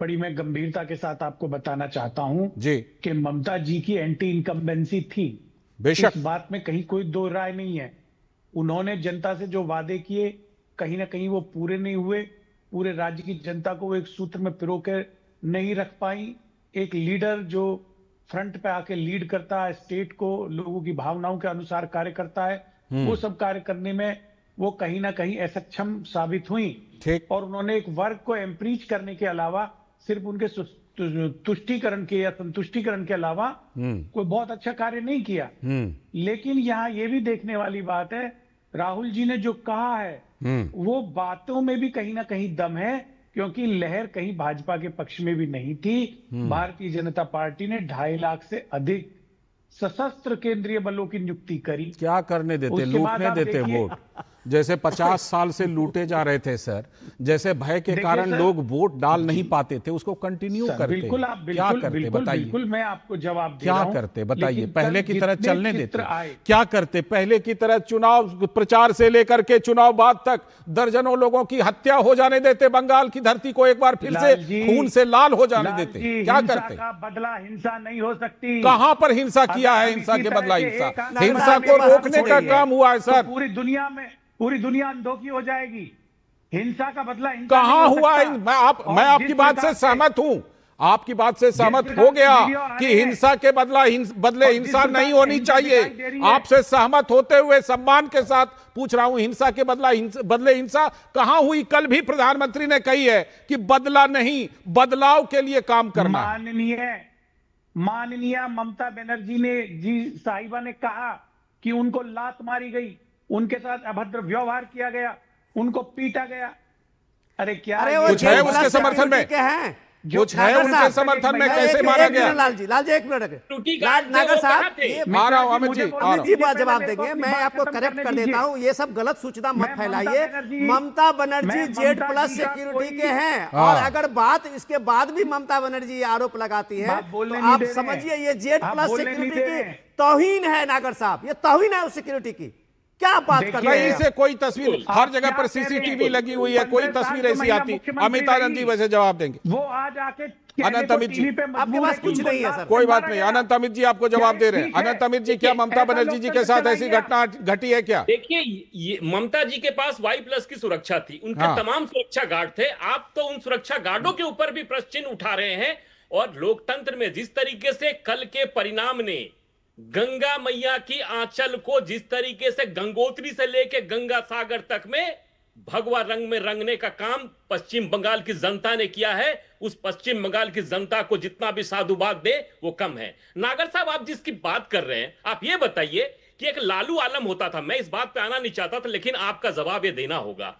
बड़ी मैं गंभीरता के साथ आपको बताना चाहता हूं जी कि ममता जी की एंटी इनकम्बेंसी थी। बेशक, इस बात में कहीं कोई दो राय नहीं है। उन्होंने जनता से जो वादे किए कहीं ना कहीं वो पूरे नहीं हुए। पूरे राज्य की जनता को वो एक सूत्र में पिरो कर नहीं रख पाई। एक लीडर जो फ्रंट पे आके लीड करता है, स्टेट को लोगों की भावनाओं के अनुसार कार्य करता है, वो सब कार्य करने में वो कहीं ना कहीं असक्षम साबित हुई। और उन्होंने एक वर्ग को एम्प्रीच करने के अलावा, सिर्फ उनके तुष्टीकरण के या संतुष्टीकरण के अलावा कोई बहुत अच्छा कार्य नहीं किया। लेकिन यहाँ ये भी देखने वाली बात है, राहुल जी ने जो कहा है वो बातों में भी कहीं ना कहीं दम है, क्योंकि लहर कहीं भाजपा के पक्ष में भी नहीं थी। भारतीय जनता पार्टी ने 2.5 लाख से अधिक सशस्त्र केंद्रीय बलों की नियुक्ति करी। क्या करने देते? लूटने देते वोट। जैसे 50 साल से लूटे जा रहे थे सर, जैसे भय के कारण लोग वोट डाल नहीं पाते थे, उसको कंटिन्यू करते। बिल्कुल, आप क्या करते बताइए? बिल्कुल मैं आपको जवाब दे क्या रहा हूं। करते बताइए? पहले की तरह चलने देते? क्या करते? पहले की तरह चुनाव प्रचार से लेकर के चुनाव बाद तक दर्जनों लोगों की हत्या हो जाने देते? बंगाल की धरती को एक बार फिर से खून से लाल हो जाने देते? क्या करते? बदला हिंसा नहीं हो सकती। कहां पर हिंसा किया है? हिंसा के बदला हिंसा को रोकने का काम हुआ है सर। पूरी दुनिया अनदेखी हो जाएगी। हिंसा का बदला कहां हुआ है? मैं आपकी बात से सहमत हूं। आपकी बात से सहमत हो गया कि हिंसा के बदले हिंसा नहीं होनी चाहिए। आपसे सहमत होते हुए सम्मान के साथ पूछ रहा हूं, हिंसा के बदले हिंसा कहां हुई? कल भी प्रधानमंत्री ने कही है कि बदला नहीं, बदलाव के लिए काम करना। माननीय ममता बनर्जी ने साहिबा ने कहा कि उनको लात मारी गई, उनके साथ अभद्र व्यवहार किया गया, उनको पीटा गया। अरे क्या कुछ है उसके समर्थन में? कुछ है उनके समर्थन में? कैसे मारा गया? लाल जी एक मिनट, नागर साहब अमित जी बात जवाब देंगे। मैं आपको करेक्ट कर देता हूं, ये सब गलत सूचना मत फैलाइए। ममता बनर्जी Z+ सिक्योरिटी के हैं, और अगर बात इसके बाद भी ममता बनर्जी आरोप लगाती है तो आप समझिए ये Z+ सिक्योरिटी की तौहीन है। नागर साहब, ये तौहीन है उस सिक्योरिटी की। क्या बात कर रहे हैं? से कोई तस्वीर, हर जगह पर CCTV लगी हुई है, कोई तस्वीर ऐसी आती? अमित आनंद जी वैसे जवाब देंगे। वो आज आके अनंत अमित जी, आपके पास कुछ नहीं है सर। कोई बात नहीं, अनंत अमित जी आपको जवाब दे रहे हैं। अनंत अमित जी, क्या ममता बनर्जी जी के साथ ऐसी घटना घटी है क्या? देखिए, ये ममता जी के पास Y+ की सुरक्षा थी, उनके तमाम सुरक्षा गार्ड थे। आप तो उन सुरक्षा गार्डों के ऊपर भी प्रश्न चिन्ह उठा रहे हैं। और लोकतंत्र में जिस तरीके से कल के परिणाम ने गंगा मैया की आंचल को जिस तरीके से गंगोत्री से लेके गंगा सागर तक में भगवा रंग में रंगने का काम पश्चिम बंगाल की जनता ने किया है, उस पश्चिम बंगाल की जनता को जितना भी साधुवाद दे वो कम है। नागर साहब, आप जिसकी बात कर रहे हैं, आप ये बताइए कि एक लालू आलम होता था, मैं इस बात पे आना नहीं चाहता था, लेकिन आपका जवाब ये देना होगा।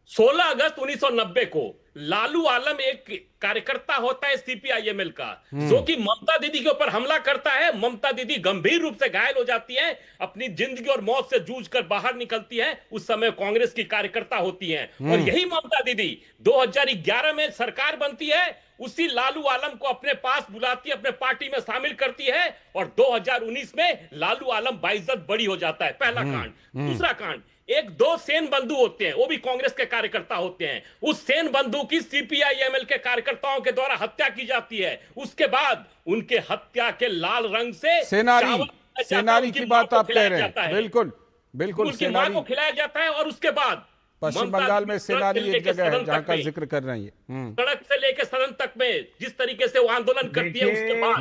16 अगस्त 1990 को लालू आलम एक कार्यकर्ता होता है CPIML का, जो कि ममता दीदी के ऊपर हमला करता है। ममता दीदी गंभीर रूप से घायल हो जाती है, अपनी जिंदगी और मौत से जूझकर बाहर निकलती है। उस समय कांग्रेस की कार्यकर्ता होती हैं, और यही ममता दीदी 2011 में सरकार बनती है, उसी लालू आलम को अपने पास बुलाती है, अपने पार्टी में शामिल करती है, और 2019 में लालू आलम बाइज्जत बड़ी हो जाता है। पहला कांड। दूसरा कांड, एक 2 सेन बंधु होते हैं, वो भी कांग्रेस के कार्यकर्ता होते हैं। उस सेन बंधु की CPIML के कार्यकर्ताओं के द्वारा हत्या की जाती है। उसके बाद उनके हत्या के लाल रंग से सेनानी की बात आप कह रहे हैं। बिल्कुल बिल्कुल, उनकी मां को खिलाया जाता है। और उसके बाद पश्चिम बंगाल में सेनानी एक जगह है जहां का जिक्र कर रही है। सड़क से लेकर सदन तक में जिस तरीके से वो आंदोलन करती है, उसके बाद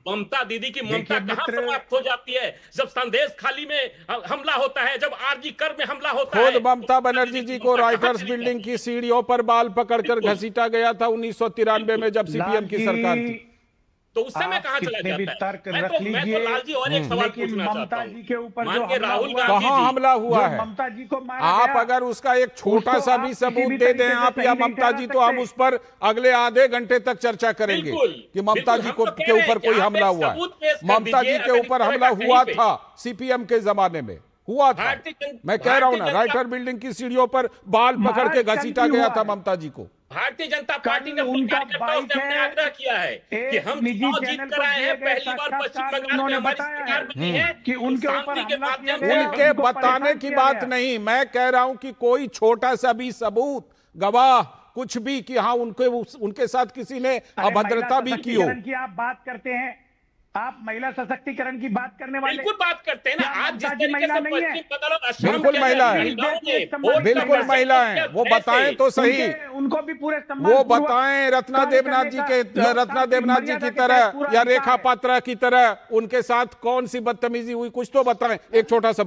ममता दीदी की ममता कहां समाप्त हो जाती है? जब संदेश खाली में हमला होता है, जब RG कर में हमला होता है। खुद ममता बनर्जी जी को राइटर्स बिल्डिंग की सीढ़ियों पर बाल पकड़कर घसीटा गया था 1993 में, जब CPM की सरकार थी। तो उस समय कहां चला जाता है? मैं तो लाल जी और एक सवाल पूछना चाहता हूं। जी के ऊपर माननीय राहुल गांधी कहां हमला हुआ है? ममता जी को मारा आप गया, अगर उसका एक छोटा सा भी सबूत दे दें आप या ममता जी, तो हम उस पर अगले आधे घंटे तक चर्चा करेंगे कि ममता जी को के ऊपर कोई हमला हुआ है। ममता जी के ऊपर हमला हुआ था CPM के जमाने में, हुआ था। मैं कह रहा हूं ना, राइटर बिल्डिंग की सीढ़ियों पर बाल पकड़ के घसीटा गया था ममता जी को। भारतीय जनता पार्टी ने उनका आग्रह किया है कि हम चुनाव जीत कर आए हैं, पहली बार पश्चिम बंगाल में हमारी सरकार बनी है, कि उनके ऊपर के माध्यम से उनके बताने की बात नहीं, मैं कह रहा हूं कि कोई छोटा सा भी सबूत, गवाह, कुछ भी कि हाँ उनके साथ किसी ने अभद्रता भी की हो। आप बात करते हैं, आप महिला सशक्तिकरण की बात करने वाले बिल्कुल बात करते हैं ना। आज जिस तरीके से बिल्कुल महिला है, बिल्कुल महिला है, वो बताएं तो सही, उनको भी पूरे वो बताएं। रत्ना देवनाथ जी की तरह या रेखा पात्रा की तरह उनके साथ कौन सी बदतमीजी हुई, कुछ तो बताएं। एक छोटा सा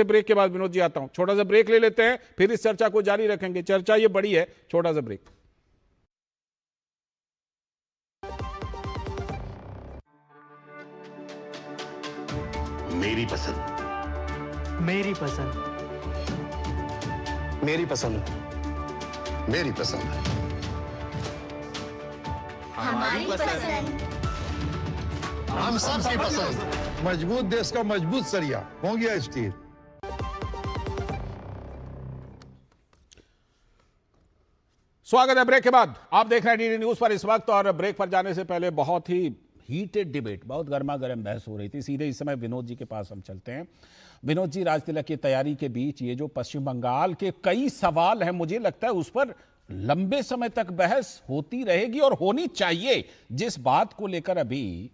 ब्रेक के बाद विनोद जी आता हूं। छोटा सा ब्रेक ले लेते हैं, फिर इस चर्चा को जारी रखेंगे। चर्चा ये बड़ी है, छोटा सा ब्रेक। मेरी पसंद, मेरी पसंद, मेरी पसंद, मेरी पसंद, हमारी पसंद, हम सबकी पसंद। मजबूत देश का मजबूत सरिया हो गया स्टील। स्वागत है ब्रेक के बाद। आप देख रहे हैं DD न्यूज पर इस वक्त, और ब्रेक पर जाने से पहले बहुत ही हीटेड डिबेट, बहुत गर्मा गर्म बहस हो रही थी। सीधे इस समय विनोद जी के पास हम चलते हैं। विनोद जी, राज तिलक की तैयारी के बीच ये जो पश्चिम बंगाल के कई सवाल हैं, मुझे लगता है उस पर लंबे समय तक बहस होती रहेगी और होनी चाहिए। जिस बात को लेकर अभी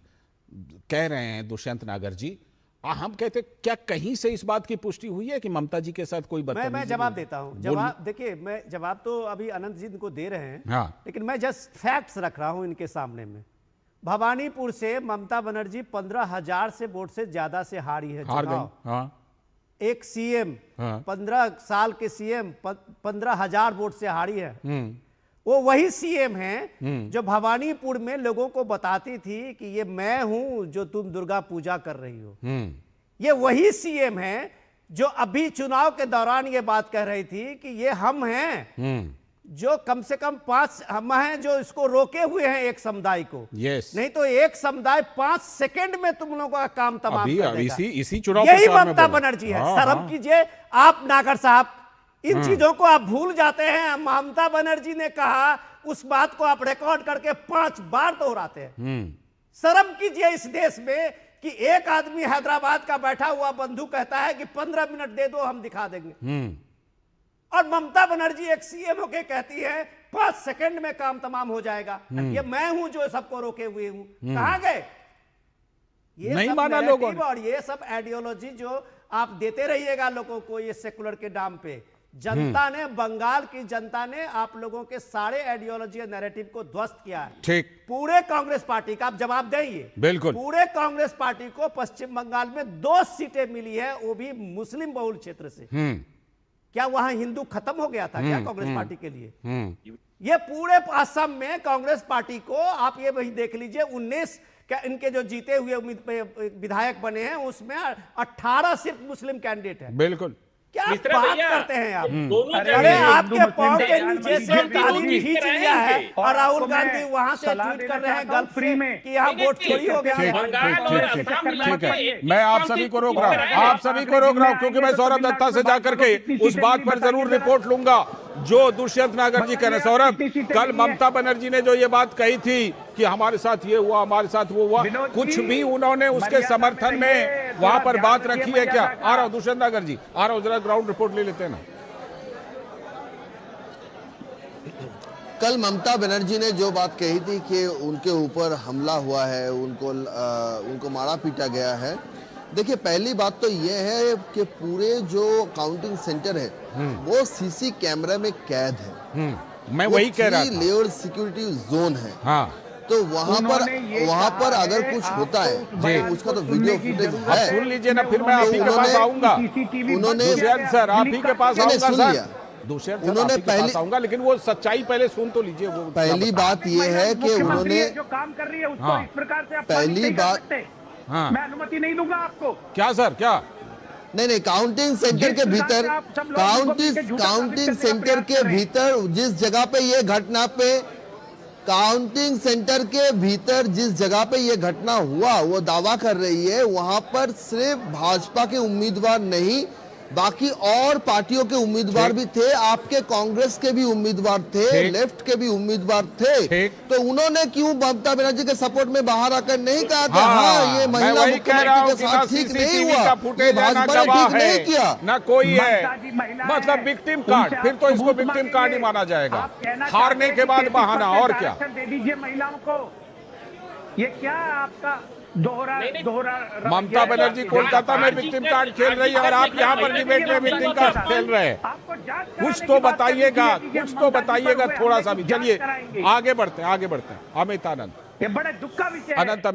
कह रहे हैं दुष्यंत नागर जी, हम कहते क्या कहीं से इस बात की पुष्टि हुई है कि ममता जी के साथ कोई बदतमीजी? मैं जवाब देता हूं। जवाब देखिए, मैं जवाब तो अभी अनंत जी को दे रहे हैं, हाँ। लेकिन मैं जस्ट फैक्ट्स रख रहा हूं इनके सामने में। भवानीपुर से ममता बनर्जी 15,000 से वोट से ज्यादा से हारी है, हार गई। हाँ। एक सीएम, हाँ। 15 साल के सीएम 15,000 वोट से हारी है। वो वही सीएम है जो भवानीपुर में लोगों को बताती थी कि ये मैं हूं जो तुम दुर्गा पूजा कर रही हो। ये वही सीएम है जो अभी चुनाव के दौरान ये बात कह रही थी कि ये हम हैं जो कम से कम 5 हम हैं जो इसको रोके हुए हैं एक समुदाय को। नहीं तो एक समुदाय 5 सेकंड में तुम लोगों का काम तमाम कर देगा। इसी चुनाव यही ममता बनर्जी है। शर्म कीजिए आप नागर साहब, इन चीजों को आप भूल जाते हैं। ममता बनर्जी ने कहा उस बात को आप रिकॉर्ड करके 5 बार दोहराते हैं। शर्म कीजिए इस देश में कि एक आदमी हैदराबाद का बैठा हुआ बंधु कहता है कि 15 मिनट दे दो हम दिखा देंगे, और ममता बनर्जी एक सीएम होके कहती है 5 सेकंड में काम तमाम हो जाएगा। ये मैं हूं जो सबको रोके हुए हूं। कहां गए? ये नहीं सब माना लोगों ने। और ये सब आइडियोलॉजी जो आप देते रहिएगा लोगों को ये सेकुलर के नाम पे, जनता ने, बंगाल की जनता ने आप लोगों के सारे आइडियोलॉजी और नैरेटिव को ध्वस्त किया है। ठीक। पूरे कांग्रेस पार्टी का आप जवाब देंगे। बिल्कुल। पूरे कांग्रेस पार्टी को पश्चिम बंगाल में 2 सीटें मिली है, वो भी मुस्लिम बहुल क्षेत्र से। क्या वहां हिंदू खत्म हो गया था क्या कांग्रेस पार्टी के लिए? ये पूरे असम में कांग्रेस पार्टी को आप ये वही देख लीजिए, 19 इनके जो जीते हुए विधायक बने हैं उसमें 18 सिर्फ मुस्लिम कैंडिडेट है। बिल्कुल। क्या बात करते हैं आप? अरे अरे आपके पांव के नीचे से कालीन खींच लिया है और राहुल गांधी वहां से ट्वीट कर रहे हैं गल्फ फ्री में कि यहाँ वोट चोरी हो गया है। ठीक है, मैं आप सभी को रोक रहा हूँ, क्योंकि मैं सौरभ दत्ता से जाकर के उस बात पर जरूर रिपोर्ट लूंगा जो दुष्यंत नागर जी कह रहे हैं। सौरभ, कल ममता बनर्जी ने जो ये बात कही थी कि हमारे साथ ये हुआ, हमारे साथ वो हुआ, कुछ भी उन्होंने उसके समर्थन में वहां पर बात रखी है क्या? आ रहा हूं दुष्यंत नागर जी, आ रहा हूं, जरा ग्राउंड रिपोर्ट ले लेते हैं ना। कल ममता बनर्जी ने जो बात कही थी कि उनके ऊपर हमला हुआ है, उनको मारा पीटा गया है। देखिए, पहली बात तो ये है कि पूरे जो काउंटिंग सेंटर है वो सीसी कैमरा में कैद है। मैं वही कह रहा था, लेयर सिक्योरिटी जोन है। हाँ। तो वहां पर अगर कुछ होता है तो उसका तो वीडियो फुटेज है। सुन लीजिए ना, फिर मैं आप ही के पास आऊंगा। उन्होंने सर आप ही के पास आऊंगा सर, उन्होंने पहले आऊंगा, लेकिन वो सच्चाई पहले सुन तो लीजिए। वो पहली बात ये है कि उन्होंने जो काम कर रही है उसको इस प्रकार से पहली बात, मैं अनुमति नहीं दूंगा आपको। क्या सर, क्या? नहीं, काउंटिंग सेंटर के भीतर, काउंटिंग सेंटर के भीतर जिस जगह पे ये घटना काउंटिंग सेंटर के भीतर जिस जगह पे ये घटना हुआ, वो दावा कर रही है वहां पर सिर्फ भाजपा के उम्मीदवार नहीं, बाकी और पार्टियों के उम्मीदवार भी थे, आपके कांग्रेस के भी उम्मीदवार थे, लेफ्ट के भी उम्मीदवार थे। तो उन्होंने क्यों ममता बनर्जी के सपोर्ट में बाहर आकर नहीं कहा कि हाँ, ये महिला मुख्यमंत्री के साथ ठीक नहीं हुआ, ये भाजपा ने ठीक नहीं किया? ना कोई है, मतलब विक्टिम कार्ड, फिर तो इसको विक्टिम कार्ड ही माना जाएगा, हारने के बाद बहाना, और क्या? दे दीजिए महिलाओं को। ये क्या आपका दोहरा ममता बनर्जी कोलकाता में विक्टिम कार्ड खेल रही है और आप यहाँ पर डिबेट में विक्टिम कार्ड खेल रहे हैं। कुछ तो बताइएगा, कुछ तो बताइएगा थोड़ा सा भी। चलिए आगे बढ़ते हैं। अमित आनंद, ये बड़े दुख का विषय है। अनंत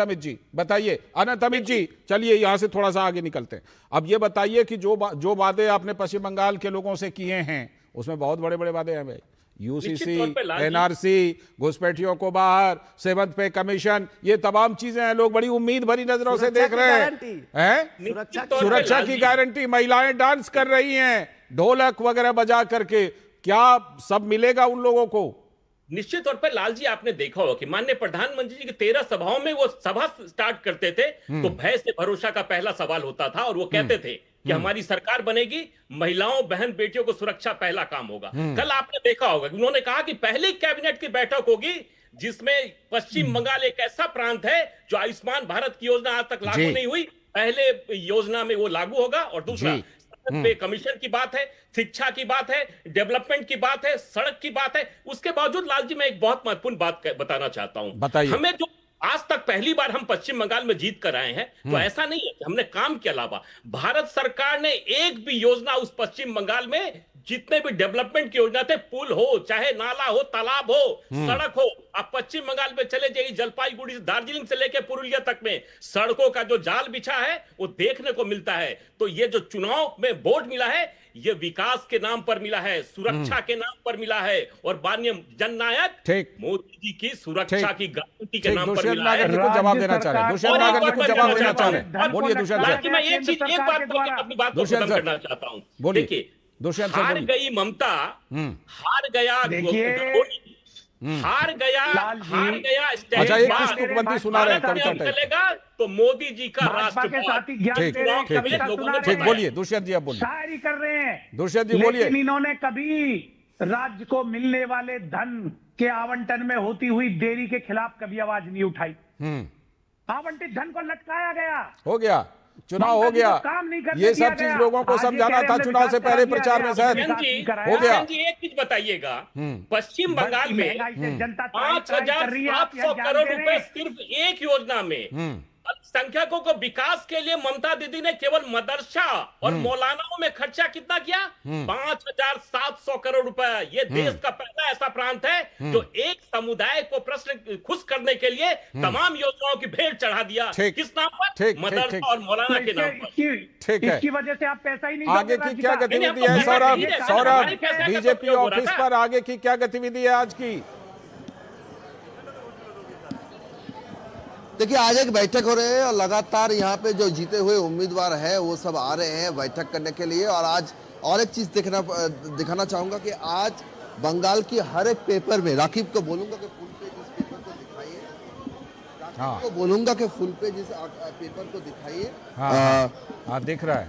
अमित जी बताइए। अनंत अमित जी, चलिए यहाँ से थोड़ा सा आगे निकलते हैं। अब ये बताइए कि जो वादे आपने पश्चिम बंगाल के लोगों से किए हैं उसमें बहुत बड़े बड़े वादे हैं भाई। यूसीसी, एनआरसी, घुसपैठियों को बाहर, 7th पे कमीशन, ये तमाम चीजें हैं। लोग बड़ी उम्मीद भरी नजरों से देख रहे हैं। सुरक्षा की गारंटी, महिलाएं डांस कर रही हैं ढोलक वगैरह बजा करके, क्या सब मिलेगा उन लोगों को? निश्चित तौर पर लाल जी, आपने देखा होगा कि माननीय प्रधानमंत्री जी की 13 सभाओं में वो सभा स्टार्ट करते थे तो भय से भरोसा का पहला सवाल होता था और वो कहते थे कि हमारी सरकार बनेगी, महिलाओं बहन बेटियों को सुरक्षा पहला काम होगा। कल आपने देखा होगा कि उन्होंने कहा कि पहली कैबिनेट की बैठक होगी जिसमें पश्चिम बंगाल एक ऐसा प्रांत है जो आयुष्मान भारत की योजना आज तक लागू नहीं हुई, पहले योजना में वो लागू होगा। और दूसरा, पे कमीशन की बात है, शिक्षा की बात है, डेवलपमेंट की बात है, सड़क की बात है। उसके बावजूद लाल जी, मैं एक बहुत महत्वपूर्ण बात बताना चाहता हूं। हमें जो आज तक पहली बार हम पश्चिम बंगाल में जीत कर आए हैं। तो ऐसा नहीं है कि हमने काम के अलावा भारत सरकार ने एक भी योजना उस पश्चिम बंगाल में, जितने भी डेवलपमेंट की योजना थे, पुल हो, चाहे नाला हो, तालाब हो, सड़क हो, आप पश्चिम बंगाल में चले जाइए, जलपाईगुड़ी से दार्जिलिंग से लेकर पुरुलिया तक में सड़कों का जो जाल बिछा है वो देखने को मिलता है। तो ये जो चुनाव में वोट मिला है, ये विकास के नाम पर मिला है, सुरक्षा के नाम पर मिला है, और माननीय जननायक मोदी जी की सुरक्षा की गारंटी के नाम पर मिला है। कुछ जवाब देना चाह रहे हैं दुष्यंत नागर जी, कुछ जवाब देना चाह रहे हैं, बोलिए दुष्यंत सर। मैं एक बात अपनी बात को खत्म करना चाहता हूं। बोलिए दुष्यंत सर। हार गई ममता, हार गया, हार गया अच्छा, एक पुष्पबंदी सुना रहे हैं कविता चलेगा तो मोदी जी का राष्ट्रवाद। ठीक, बोलिए दुष्यंत जी, आप बोलिए। शायरी कर रहे हैं दुष्यंत जी बोलिए। इन्होंने कभी राज्य को मिलने वाले धन के आवंटन में होती हुई देरी के खिलाफ कभी आवाज नहीं उठाई। आवंटित धन को लटकाया गया, हो गया, चुनाव हो गया, ये सब चीज लोगों को समझाना था चुनाव से पहले प्रचार में शायद हो गया। एक चीज बताइएगा, पश्चिम बंगाल में 5,700 करोड़ रुपए सिर्फ एक योजना में अल्पसंख्यकों को विकास के लिए ममता दीदी ने केवल मदरसा और मौलानाओं में खर्चा कितना किया? 5,700 करोड़ रुपए। ये देश का पहला ऐसा प्रांत है जो एक समुदाय को प्रश्न खुश करने के लिए तमाम योजनाओं की भेंट चढ़ा दिया। किस नाम पर? मदरसा और मौलाना के नाम पर। ठीक है, इसकी वजह से आप पैसा ही नहीं आगे की क्या गतिविधि है सौरभ? बीजेपी ऑफिस पर आगे की क्या गतिविधि है आज की? देखिए, आज एक बैठक हो रही है और लगातार यहाँ पे जो जीते हुए उम्मीदवार हैं वो सब आ रहे हैं बैठक करने के लिए। और आज और एक चीज दिखाना चाहूंगा कि आज बंगाल की हर एक पेपर में, राकिब को बोलूंगा कि फुल पेज इस पेपर को दिखाइए, राकिब को बोलूंगा कि फुल पेज इस पेपर को दिखाइए। हाँ, दिख रहा है,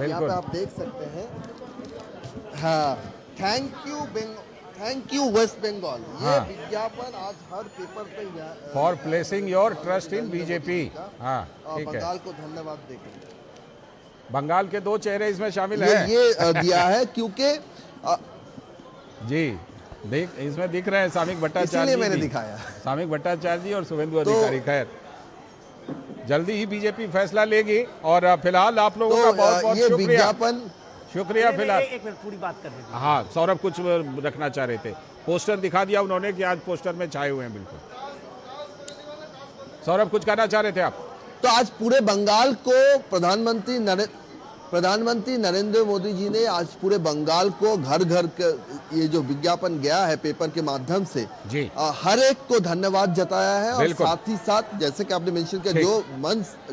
यहाँ पे आप देख सकते हैं। हाँ, थैंक यू वेस्ट बंगाल। ये विज्ञापन आज हर पेपर पे for placing your trust in BJP. हाँ, ठीक है, बंगाल को धन्यवाद देकर। बंगाल के 2 चेहरे इसमें शामिल हैं। ये दिया है क्योंकि जी देख, इसमें दिख रहे हैं सामिक भट्टाचार्य, इसलिए मैंने दिखाया, सामिक भट्टाचार्य जी और शुभेंदु अधिकारी। खैर, जल्दी ही बीजेपी फैसला लेगी। और फिलहाल आप लोगों का बहुत बहुत शुक्रिया। शुक्रिया। फिलहाल एक मिनट पूरी बात कर दीजिए। हाँ, सौरभ कुछ रखना चाह रहे थे। पोस्टर दिखा दिया उन्होंने कि आज पोस्टर में छाए हुए हैं बिल्कुल। सौरभ कुछ कहना चाह रहे थे आप? तो आज पूरे बंगाल को प्रधानमंत्री नरेंद्र मोदी जी ने आज पूरे बंगाल को घर घर ये जो विज्ञापन गया है पेपर के माध्यम से जी, हर एक को धन्यवाद जताया है। और साथ ही साथ जैसे कि आपने मेंशन किया,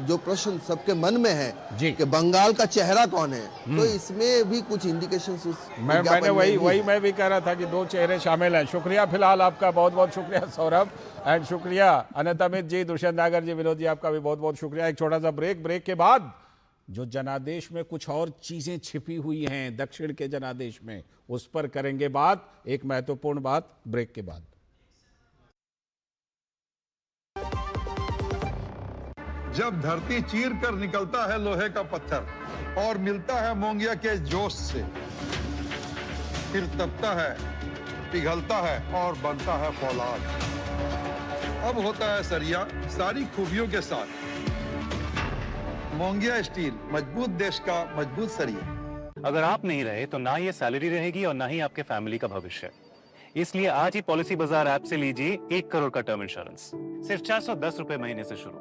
जो प्रश्न सबके मन में है कि बंगाल का चेहरा कौन है, तो इसमें भी कुछ इंडिकेशन मैंने वही मैं भी कह रहा था कि 2 चेहरे शामिल हैं। शुक्रिया फिलहाल आपका, बहुत बहुत शुक्रिया सौरभ, एंड शुक्रिया अनंत अमित जी, दुष्यंत नागर जी, विनोद जी, आपका भी बहुत बहुत शुक्रिया। एक छोटा सा ब्रेक के बाद जो जनादेश में कुछ और चीजें छिपी हुई हैं दक्षिण के जनादेश में, उस पर करेंगे बात। एक महत्वपूर्ण बात ब्रेक के बाद। जब धरती चीर कर निकलता है लोहे का पत्थर और मिलता है मोंगिया के जोश से, फिर तपता है, पिघलता है और बनता है फौलाद। अब होता है सरिया सारी खूबियों के साथ। मोंगिया स्टील, मजबूत देश का मजबूत सरिया। अगर आप नहीं रहे तो ना ये सैलरी रहेगी और ना ही आपके फैमिली का भविष्य। इसलिए आज ही पॉलिसी बाजार ऐप से लीजिए 1 करोड़ का टर्म इंश्योरेंस, सिर्फ 410 रुपए महीने से शुरू।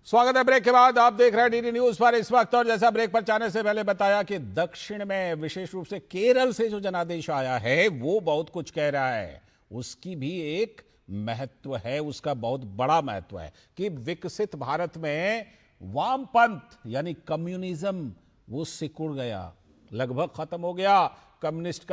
स्वागत है ब्रेक के बाद। आप देख रहे हैं डीडी न्यूज पर इस वक्त। और जैसा ब्रेक पर जाने से पहले बताया कि दक्षिण में, विशेष रूप से केरल से जो जनादेश आया है वो बहुत कुछ कह रहा है। उसकी भी एक महत्व है, उसका बहुत बड़ा महत्व है कि विकसित भारत में वामपंथ यानी कम्युनिज्म वो सिकुड़ गया, लगभग खत्म हो गया। कम्युनिस्ट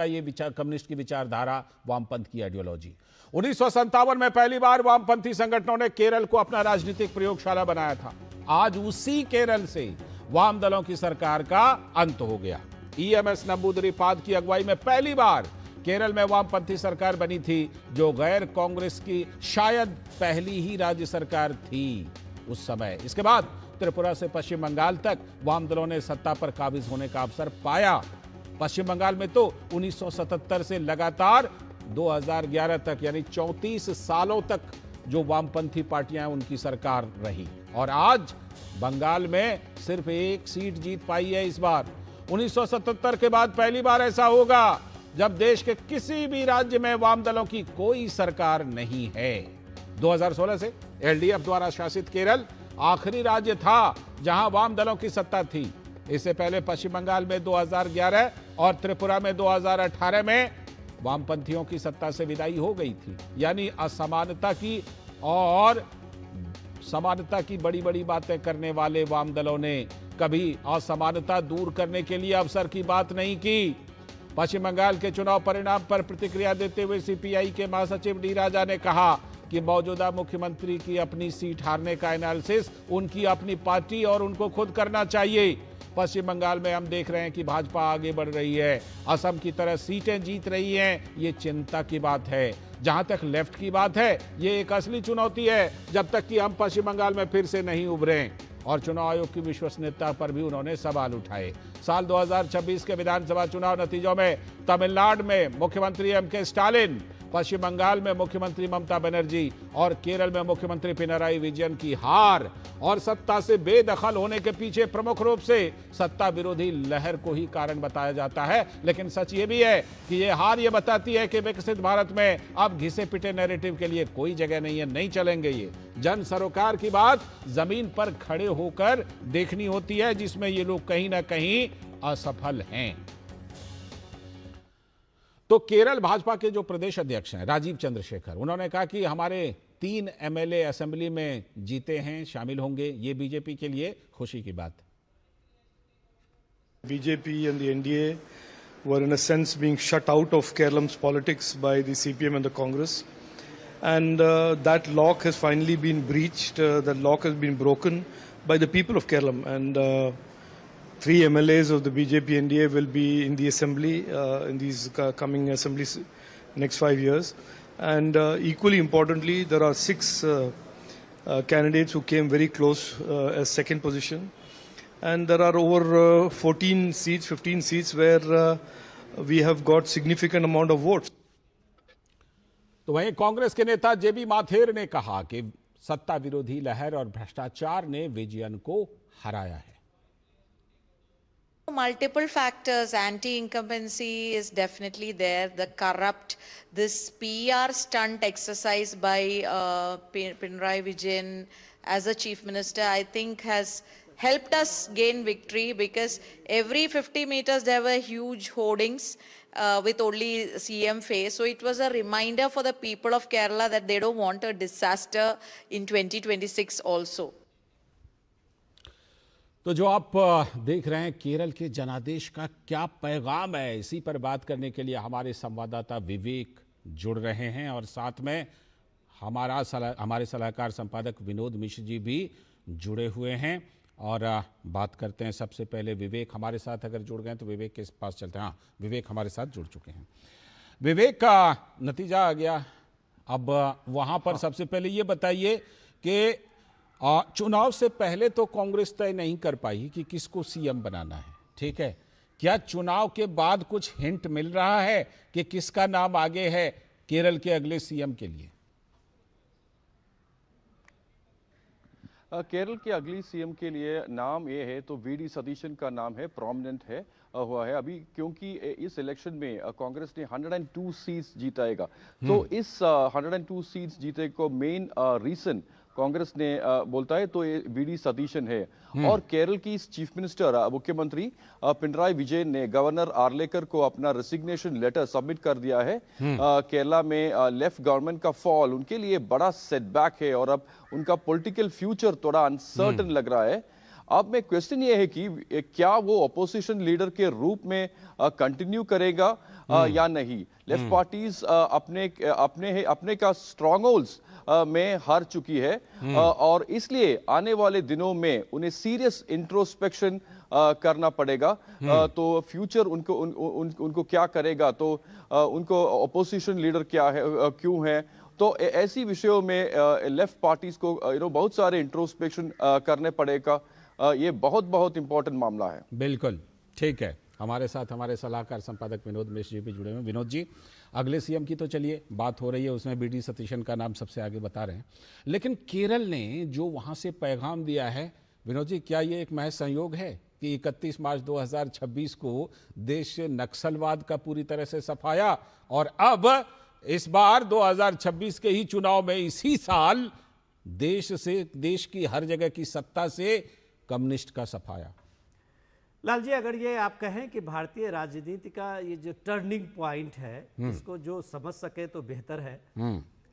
की विचारधारा, वामपंथ की आइडियोलॉजी। 1957 में पहली बार वामपंथी संगठनों ने केरल को अपना राजनीतिक प्रयोगशाला बनाया था। आज उसी केरल से वाम दलों की सरकार का अंत हो गया। ईएमएस नंबूदिरीपाद की अगुवाई में पहली बार केरल में वामपंथी सरकार बनी थी, जो गैर कांग्रेस की शायद पहली ही राज्य सरकार थी उस समय। इसके बाद त्रिपुरा से पश्चिम बंगाल तक वाम दलों ने सत्ता पर काबिज होने का अवसर पाया। पश्चिम बंगाल में तो 1977 से लगातार 2011 तक, यानी 34 सालों तक जो वामपंथी पार्टियां उनकी सरकार रही। और आज बंगाल में सिर्फ एक सीट जीत पाई है इस बार। 1977 के बाद पहली बार ऐसा होगा जब देश के किसी भी राज्य में वाम दलों की कोई सरकार नहीं है। 2016 से एलडीएफ द्वारा शासित केरल आखिरी राज्य था जहां वाम दलों की सत्ता थी। इससे पहले पश्चिम बंगाल में 2011 और त्रिपुरा में 2018 में वामपंथियों की सत्ता से विदाई हो गई थी। यानी असमानता की और समानता की बड़ी बड़ी बातें करने वाले वाम दलों ने कभी असमानता दूर करने के लिए अवसर की बात नहीं की। पश्चिम बंगाल के चुनाव परिणाम पर प्रतिक्रिया देते हुए सीपीआई के महासचिव डी राजा ने कहा कि मौजूदा मुख्यमंत्री की अपनी सीट हारने का एनालिसिस उनकी अपनी पार्टी और उनको खुद करना चाहिए। पश्चिम बंगाल में हम देख रहे हैं कि भाजपा आगे बढ़ रही है, असम की तरह सीटें जीत रही हैं। ये चिंता की बात है। जहां तक लेफ्ट की बात है, ये एक असली चुनौती है जब तक कि हम पश्चिम बंगाल में फिर से नहीं उभरे। और चुनाव आयोग की विश्वसनीयता पर भी उन्होंने सवाल उठाए। साल 2026 के विधानसभा चुनाव नतीजों में तमिलनाडु में मुख्यमंत्री एमके स्टालिन, पश्चिम बंगाल में मुख्यमंत्री ममता बनर्जी और केरल में मुख्यमंत्री पिनराई विजयन की हार और सत्ता से बेदखल होने के पीछे प्रमुख रूप से सत्ता विरोधी लहर को ही कारण बताया जाता है। लेकिन सच ये भी है कि ये हार ये बताती है कि विकसित भारत में अब घिसे पिटे नैरेटिव के लिए कोई जगह नहीं है, नहीं चलेंगे ये। जन सरोकार की बात जमीन पर खड़े होकर देखनी होती है, जिसमें ये लोग कहीं ना कहीं असफल हैं। तो केरल भाजपा के जो प्रदेश अध्यक्ष हैं राजीव चंद्रशेखर, उन्होंने कहा कि हमारे 3 एमएलए असेंबली में जीते हैं, शामिल होंगे। ये बीजेपी के लिए खुशी की बात। BJP and the NDA were in a sense being shut out of Kerala's politics by the CPM and the Congress, and that lock has finally been breached. That lock has been broken by the people of Kerala, and 3 MLAs of the BJP NDA will be in the assembly in these coming assemblies next 5 years. And equally importantly, there are 6 candidates who came very close as second position. And there are over 14 seats, 15 seats where we have got significant amount of votes. तो वहीं कांग्रेस के नेता जेबी माथेर ने कहा कि सत्ता विरोधी लहर और भ्रष्टाचार ने विजयन को हराया है। Multiple factors, anti-incumbency is definitely there, the corrupt, this PR stunt exercise by Pinarayi Vijayan as a chief minister, I think has helped us gain victory, because every 50 meters there were huge hoardings with only CM face. So it was a reminder for the people of Kerala that they don't want a disaster in 2026 also. तो जो आप देख रहे हैं केरल के जनादेश का क्या पैगाम है, इसी पर बात करने के लिए हमारे संवाददाता विवेक जुड़ रहे हैं और साथ में हमारे सलाहकार संपादक विनोद मिश्र जी भी जुड़े हुए हैं। और बात करते हैं सबसे पहले विवेक हमारे साथ अगर जुड़ गए तो विवेक के पास चलते हैं। हाँ, विवेक हमारे साथ जुड़ चुके हैं। विवेक, का नतीजा आ गया, अब वहाँ पर सबसे पहले ये बताइए कि चुनाव से पहले तो कांग्रेस तय नहीं कर पाई कि किसको सीएम बनाना है, ठीक है। क्या चुनाव के बाद कुछ हिंट मिल रहा है कि किसका नाम आगे है केरल के अगले सीएम के लिए? केरल के अगली सीएम के लिए नाम ये है तो वीडी सतीशन का नाम है, प्रोमिनेंट है हुआ है अभी, क्योंकि इस इलेक्शन में कांग्रेस ने 102 सीट्स जीताएगा। तो इस 102 सीट्स जीते को मेन रीजन कांग्रेस ने बोलता है तो ये वीडी सतीशन है। और केरल की चीफ मिनिस्टर मुख्यमंत्री पिनराई विजयन ने गवर्नर आर्लेकर को अपना रेसिग्नेशन लेटर सबमिट कर दिया है। केरला में लेफ्ट गवर्नमेंट का फॉल उनके लिए बड़ा सेटबैक है और अब उनका पॉलिटिकल फ्यूचर थोड़ा अनसर्टन लग रहा है। अब में क्वेश्चन ये है कि क्या वो अपोजिशन लीडर के रूप में कंटिन्यू करेगा या नहीं। लेफ्ट पार्टीज अपने का स्ट्रॉन्ग होल्ड्स में हार चुकी है और इसलिए आने वाले दिनों में उन्हें सीरियस इंट्रोस्पेक्शन करना पड़ेगा। तो फ्यूचर उनको क्या करेगा, तो उनको अपोजिशन लीडर क्या है, क्यों है, तो ऐसी विषयों में लेफ्ट पार्टीज को बहुत सारे इंट्रोस्पेक्शन करने पड़ेगा। ये बहुत इंपॉर्टेंट मामला है। बिल्कुल ठीक है। हमारे साथ हमारे सलाहकार संपादक विनोद मिश्र जी भी जुड़े हुए हैं। विनोद जी, अगले सीएम की तो चलिए बात हो रही है, उसमें बीडी सतीशन का नाम सबसे आगे बता रहे हैं, लेकिन केरल ने जो वहां से पैगाम दिया है, विनोद जी, क्या ये एक महज संयोग है कि 31 मार्च 2026 को देश से नक्सलवाद का पूरी तरह से सफाया और अब इस बार 2026 के ही चुनाव में इसी साल देश की हर जगह की सत्ता से कम्युनिस्ट का सफाया? लाल जी, अगर ये आप कहें कि भारतीय राजनीति का ये जो टर्निंग पॉइंट है, इसको जो समझ सके तो बेहतर है।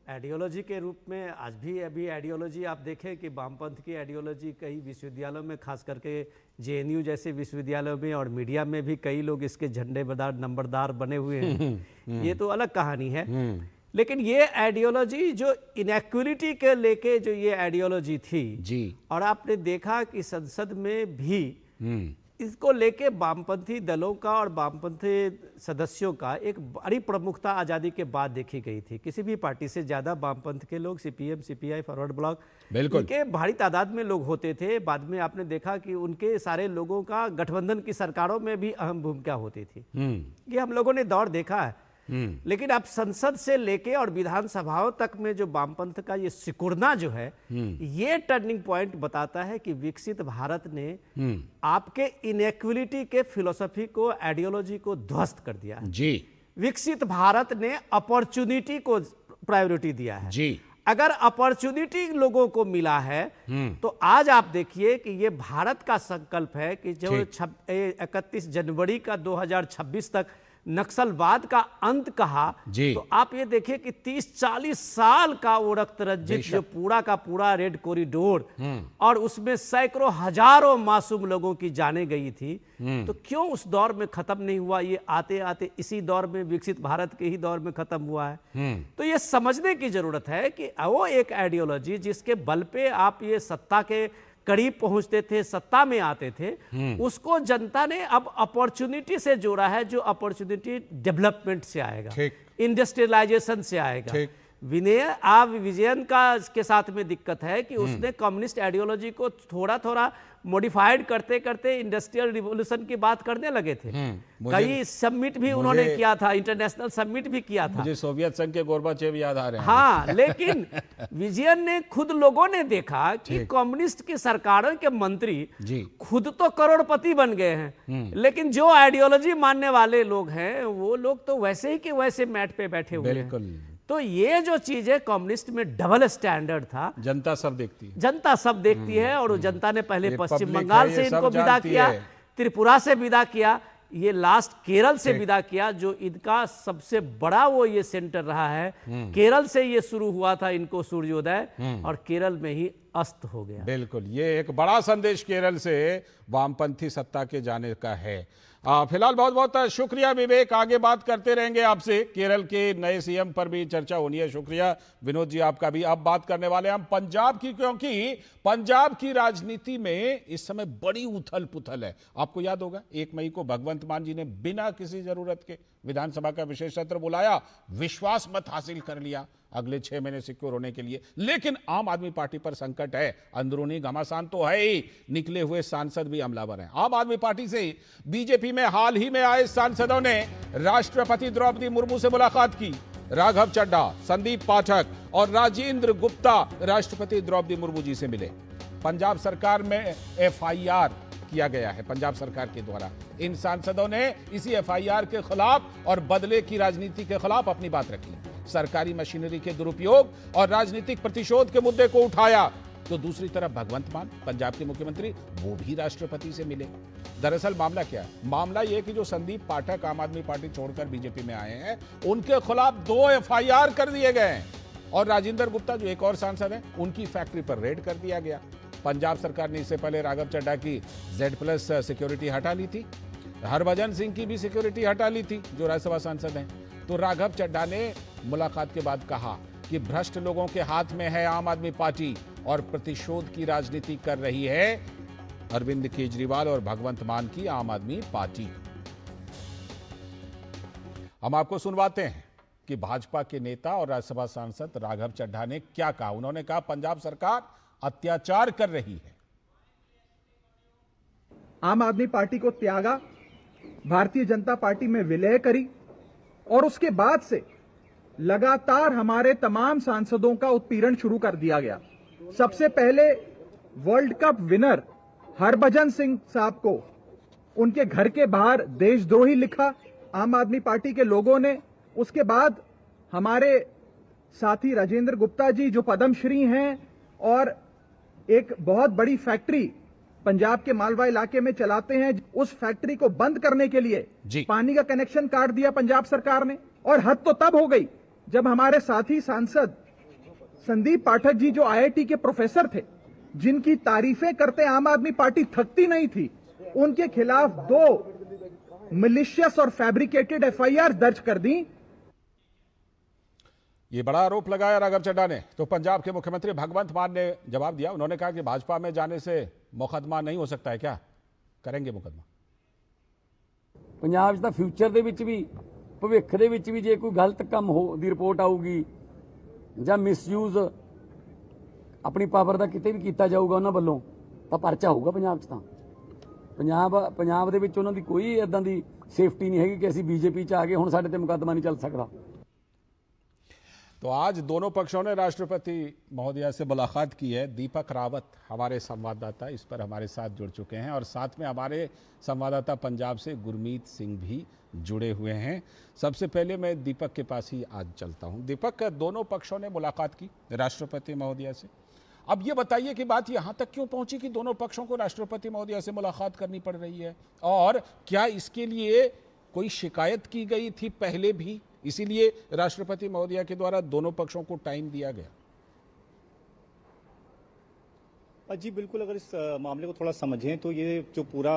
आइडियोलॉजी के रूप में आज भी अभी आइडियोलॉजी आप देखें कि वामपंथ की आइडियोलॉजी कई विश्वविद्यालयों में, खास करके जेएनयू जैसे विश्वविद्यालयों में और मीडिया में भी कई लोग इसके झंडे बदार नंबरदार बने हुए हैं। ये तो अलग कहानी है। लेकिन ये आइडियोलॉजी जो इनइक्वालिटी के लेके जो ये आइडियोलॉजी थी जी, और आपने देखा कि संसद में भी इसको लेके वामपंथी दलों का और वामपंथी सदस्यों का एक बड़ी प्रमुखता आज़ादी के बाद देखी गई थी। किसी भी पार्टी से ज़्यादा वामपंथ के लोग, सीपीएम, सीपीआई, फॉरवर्ड ब्लॉक, इनके भारी तादाद में लोग होते थे। बाद में आपने देखा कि उनके सारे लोगों का गठबंधन की सरकारों में भी अहम भूमिका होती थी। ये हम लोगों ने दौर देखा है। लेकिन अब संसद से लेके और विधानसभाओं तक में जो वामपंथ का ये सिकुड़ना जो है, ये टर्निंग पॉइंट बताता है कि विकसित भारत ने आपके इनइक्वालिटी के फिलॉसफी को, आइडियोलॉजी को ध्वस्त कर दिया है जी। विकसित भारत ने अपॉर्चुनिटी को प्रायोरिटी दिया है जी। अगर अपॉर्चुनिटी लोगों को मिला है तो आज आप देखिए कि ये भारत का संकल्प है कि जो 31 जनवरी का 2026 तक नक्सलवाद का अंत कहा, तो आप ये देखिए कि 30-40 साल का वो रक्त रंजित जो पूरा का पूरा रेड कॉरिडोर और उसमें सैकड़ों हजारों मासूम लोगों की जानें गई थी, तो क्यों उस दौर में खत्म नहीं हुआ? ये आते आते इसी दौर में, विकसित भारत के ही दौर में खत्म हुआ है। तो ये समझने की जरूरत है कि वो एक आइडियोलॉजी जिसके बल पे आप ये सत्ता के करीब पहुंचते थे, सत्ता में आते थे, उसको जनता ने अब अपॉर्चुनिटी से जोड़ा है, जो अपॉर्चुनिटी डेवलपमेंट से आएगा, इंडस्ट्रियलाइजेशन से आएगा। विजयन का के साथ में दिक्कत है कि उसने कम्युनिस्ट आइडियोलॉजी को थोड़ा थोड़ा मॉडिफाइड करते करते इंडस्ट्रियल रिवॉल्यूशन की बात करने लगे थे। कई समिट भी उन्होंने किया था, इंटरनेशनल समिट भी किया था। मुझे सोवियत संघ के गोर्बाचेव याद आ रहे हैं। हाँ, लेकिन विजयन ने खुद, लोगों ने देखा कि कम्युनिस्ट की सरकारों के मंत्री खुद तो करोड़पति बन गए हैं, लेकिन जो आइडियोलॉजी मानने वाले लोग हैं वो लोग तो वैसे ही के वैसे मैट पे बैठे हुए हैं। तो ये जो चीज है, कम्युनिस्ट में डबल स्टैंडर्ड था। जनता सब देखती है, जनता सब देखती है। और जनता ने पहले पश्चिम बंगाल से इनको विदा किया, त्रिपुरा से विदा किया, ये लास्ट केरल से विदा किया, जो इनका सबसे बड़ा वो ये सेंटर रहा है। केरल से ये शुरू हुआ था इनको सूर्योदय, और केरल में ही अस्त हो गया। बिल्कुल, ये एक बड़ा संदेश केरल से वामपंथी सत्ता के जाने का है। फिलहाल बहुत बहुत शुक्रिया विवेक, आगे बात करते रहेंगे आपसे। केरल के नए सीएम पर भी चर्चा होनी है। शुक्रिया विनोद जी आपका भी। अब बात करने वाले हम पंजाब की, क्योंकि पंजाब की राजनीति में इस समय बड़ी उथल पुथल है। आपको याद होगा 1 मई को भगवंत मान जी ने बिना किसी जरूरत के विधानसभा का विशेष सत्र बुलाया, विश्वास मत हासिल कर लिया अगले 6 महीने सिक्योर होने के लिए। लेकिन आम आदमी पार्टी पर संकट है, अंदरूनी घमासान तो है ही, निकले हुए सांसद भी हमलावर हैं। आम आदमी पार्टी से बीजेपी में हाल ही में आए सांसदों ने राष्ट्रपति द्रौपदी मुर्मू से मुलाकात की। राघव चड्ढा, संदीप पाठक और राजेंद्र गुप्ता राष्ट्रपति द्रौपदी मुर्मू जी से मिले। पंजाब सरकार में FIR किया गया है, पंजाब सरकार के द्वारा। इन सांसदों ने इसी FIR के खिलाफ और बदले की राजनीति के खिलाफ अपनी बात रखी। सरकारी मशीनरी के दुरुपयोग और राजनीतिक प्रतिशोध के मुद्दे को उठाया। तो दूसरी तरफ भगवंत मान, पंजाब के मुख्यमंत्री, वो भी राष्ट्रपति से मिले। दरअसल मामला क्या है? मामला यह कि जो संदीप पाठक आम आदमी पार्टी छोड़कर बीजेपी में आए हैं, उनके खिलाफ 2 FIR कर दिए गए हैं। और राजेंद्र गुप्ता जो एक और सांसद हैं, उनकी फैक्ट्री पर रेड कर दिया गया। पंजाब सरकार ने इससे पहले राघव चड्ढा की Z+ सिक्योरिटी हटा ली थी, हरभजन सिंह की भी सिक्योरिटी हटा ली थी, जो राज्यसभा सांसद हैं। तो राघव चड्ढा ने मुलाकात के बाद कहा कि भ्रष्ट लोगों के हाथ में है आम आदमी पार्टी और प्रतिशोध की राजनीति कर रही है अरविंद केजरीवाल और भगवंत मान की आम आदमी पार्टी। हम आपको सुनवाते हैं कि भाजपा के नेता और राज्यसभा सांसद राघव चड्ढा ने क्या कहा। उन्होंने कहा पंजाब सरकार अत्याचार कर रही है। आम आदमी पार्टी को त्यागा भारतीय जनता पार्टी में विलय करी और उसके बाद से लगातार हमारे तमाम सांसदों का उत्पीड़न शुरू कर दिया गया। सबसे पहले world cup winner Harbhajan Singh साहब को उनके घर के बाहर देशद्रोही लिखा आम आदमी पार्टी के लोगों ने। उसके बाद हमारे साथी राजेंद्र गुप्ता जी जो पद्मश्री हैं और एक बहुत बड़ी फैक्ट्री पंजाब के मालवा इलाके में चलाते हैं, उस फैक्ट्री को बंद करने के लिए पानी का कनेक्शन काट दिया पंजाब सरकार ने। और हद तो तब हो गई जब हमारे साथी सांसद संदीप पाठक जी जो IIT के प्रोफेसर थे, जिनकी तारीफें करते आम आदमी पार्टी थकती नहीं थी, उनके खिलाफ 2 मिलिशियस और फैब्रिकेटेड FIR दर्ज कर दी। ये बड़ा आरोप लगाया राघव चड्ढा ने। तो पंजाब के मुख्यमंत्री भगवंत मान ने जवाब दिया। उन्होंने कहा कि भाजपा में जाने से मुकदमा नहीं हो सकता है। क्या करेंगे मुकदमा? पंजाब दा फ्यूचर दे विच भी भविख दे विच भी जे कोई गलत काम हो दी रिपोर्ट आऊगी ਜਾਂ ਮਿਸਯੂਜ਼ ਆਪਣੀ ਪਾਵਰ ਦਾ ਕਿਤੇ ਵੀ ਕੀਤਾ ਜਾਊਗਾ ਉਹਨਾਂ ਵੱਲੋਂ ਤਾਂ ਪਰਚਾ ਹੋਊਗਾ ਪੰਜਾਬ 'ਚ। ਤਾਂ ਪੰਜਾਬ ਦੇ ਵਿੱਚ ਉਹਨਾਂ ਦੀ ਕੋਈ ਇਦਾਂ ਦੀ ਸੇਫਟੀ नहीं हैगी कि ਅਸੀਂ बीजेपी 'ਚ आ गए ਹੁਣ ਸਾਡੇ ਤੇ ਮੁਕੱਦਮਾ नहीं चल सकता। तो आज दोनों पक्षों ने राष्ट्रपति महोदया से मुलाकात की है। दीपक रावत हमारे संवाददाता इस पर हमारे साथ जुड़ चुके हैं और साथ में हमारे संवाददाता पंजाब से गुरमीत सिंह भी जुड़े हुए हैं। सबसे पहले मैं दीपक के पास ही आज चलता हूं। दीपक, दोनों पक्षों ने मुलाकात की राष्ट्रपति महोदया से। अब ये बताइए कि बात यहां तक क्यों पहुंची कि दोनों पक्षों को राष्ट्रपति महोदया से मुलाकात करनी पड़ रही है, और क्या इसके लिए कोई शिकायत की गई थी पहले भी, इसीलिए राष्ट्रपति महोदया के द्वारा दोनों पक्षों को टाइम दिया गया? जी बिल्कुल, अगर इस मामले को थोड़ा समझें तो ये जो पूरा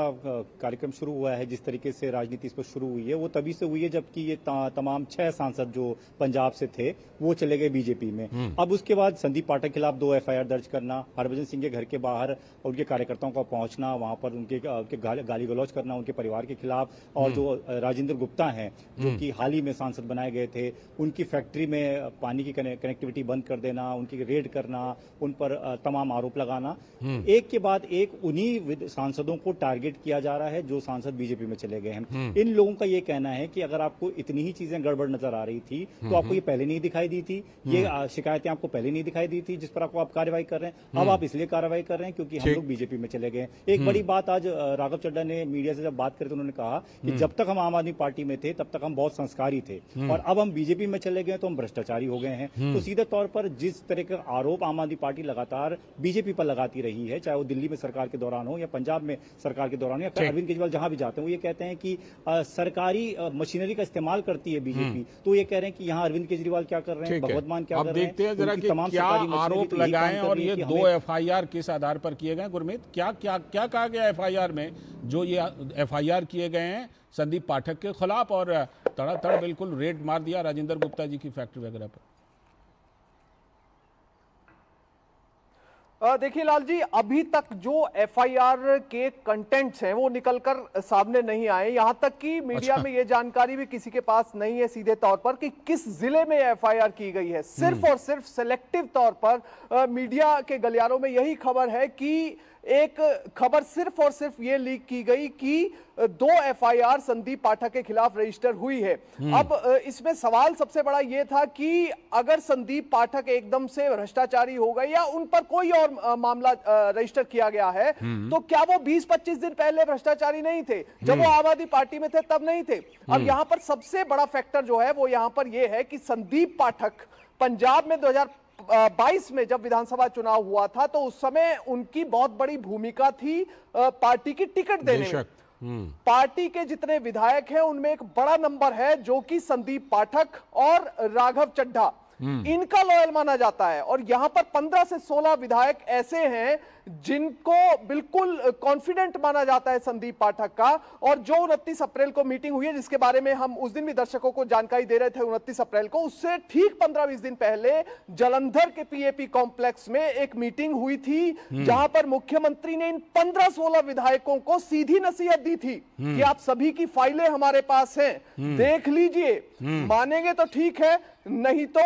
कार्यक्रम शुरू हुआ है, जिस तरीके से राजनीति इस पर शुरू हुई है, वो तभी से हुई है जबकि ये तमाम 6 सांसद जो पंजाब से थे वो चले गए बीजेपी में। अब उसके बाद संदीप पाठक के खिलाफ 2 FIR दर्ज करना, हरभजन सिंह के घर के बाहर उनके कार्यकर्ताओं का पहुंचना, वहां पर उनके गाली गलौज करना उनके परिवार के खिलाफ, और जो राजेंद्र गुप्ता हैं जो कि हाल ही में सांसद बनाए गए थे, उनकी फैक्ट्री में पानी की कनेक्टिविटी बंद कर देना, उनकी रेड करना, उन पर तमाम आरोप लगाना, एक के बाद एक उन्हीं सांसदों को टारगेट किया जा रहा है जो सांसद बीजेपी में चले गए हैं। इन लोगों का ये कहना है कि अगर आपको इतनी ही चीजें गड़बड़ नजर आ रही थी तो आपको ये पहले नहीं दिखाई दी थी, ये शिकायतें आपको पहले नहीं दिखाई दी थी जिस पर आपको आप कार्रवाई कर रहे हैं। अब आप इसलिए कार्रवाई कर रहे हैं क्योंकि हम लोग बीजेपी में चले गए। एक बड़ी बात आज राघव चड्ढा ने मीडिया से जब बात करी तो उन्होंने कहा कि जब तक हम आम आदमी पार्टी में थे तब तक हम बहुत संस्कारी थे, और अब हम बीजेपी में चले गए तो हम भ्रष्टाचारी हो गए हैं। तो सीधे तौर पर जिस तरह का आरोप आम आदमी पार्टी लगातार बीजेपी पर लगाती रही है, चाहे वो दिल्ली में सरकार के दौरान हो या पंजाब में सरकार के दौरान हो या फिर अरविंद केजरीवाल जहां भी जाते हैं, वो ये कहते हैं कि सरकारी मशीनरी का इस्तेमाल करती है बीजेपी। तो ये कह रहे हैं कि यहाँ अरविंद केजरीवाल क्या कर रहे हैं, भगवंत मान क्या कर रहे हैं। देखते हैं जरा कि क्या आरोप लगाए और ये 2 FIR किस आधार पर किए गए। गुरमीत, क्या क्या क्या कहा गया FIR में? जो ये FIR किए गए हैं संदीप पाठक के खिलाफ और तड़ातड़ बिल्कुल रेड मार दिया राजेंद्र गुप्ता जी की फैक्ट्री वगैरह पर। देखिए लाल जी, अभी तक जो FIR के कंटेंट्स हैं वो निकलकर सामने नहीं आए। यहां तक कि मीडिया में ये जानकारी भी किसी के पास नहीं है सीधे तौर पर कि किस जिले में FIR की गई है। सिर्फ और सिर्फ सिलेक्टिव तौर पर मीडिया के गलियारों में यही खबर है कि एक खबर सिर्फ और सिर्फ ये लीक की गई कि 2 FIR संदीप पाठक के खिलाफ रजिस्टर हुई है। अब इसमें सवाल सबसे बड़ा ये था कि अगर संदीप पाठक एकदम से भ्रष्टाचारी हो गए या उन पर कोई और मामला रजिस्टर किया गया है, तो क्या वो 20-25 दिन पहले भ्रष्टाचारी नहीं थे? जब वो आम आदमी पार्टी में थे तब नहीं थे? अब यहां पर सबसे बड़ा फैक्टर जो है वो यहां पर यह है कि संदीप पाठक पंजाब में 2022 में जब विधानसभा चुनाव हुआ था तो उस समय उनकी बहुत बड़ी भूमिका थी पार्टी की टिकट देने में। पार्टी के जितने विधायक हैं उनमें एक बड़ा नंबर है जो कि संदीप पाठक और राघव चड्ढा, इनका लॉयल माना जाता है। और यहां पर 15 से 16 विधायक ऐसे हैं जिनको बिल्कुल कॉन्फिडेंट माना जाता है संदीप पाठक का। और जो 29 अप्रैल को मीटिंग हुई है, जिसके बारे में हम उस दिन भी दर्शकों को जानकारी दे रहे थे 29 अप्रैल को, उससे ठीक 15-20 दिन पहले जालंधर के PAP कॉम्प्लेक्स में एक मीटिंग हुई थी जहां पर मुख्यमंत्री ने इन 15-16 विधायकों को सीधी नसीहत दी थी कि आप सभी की फाइलें हमारे पास हैं, देख लीजिए, मानेंगे तो ठीक है, नहीं तो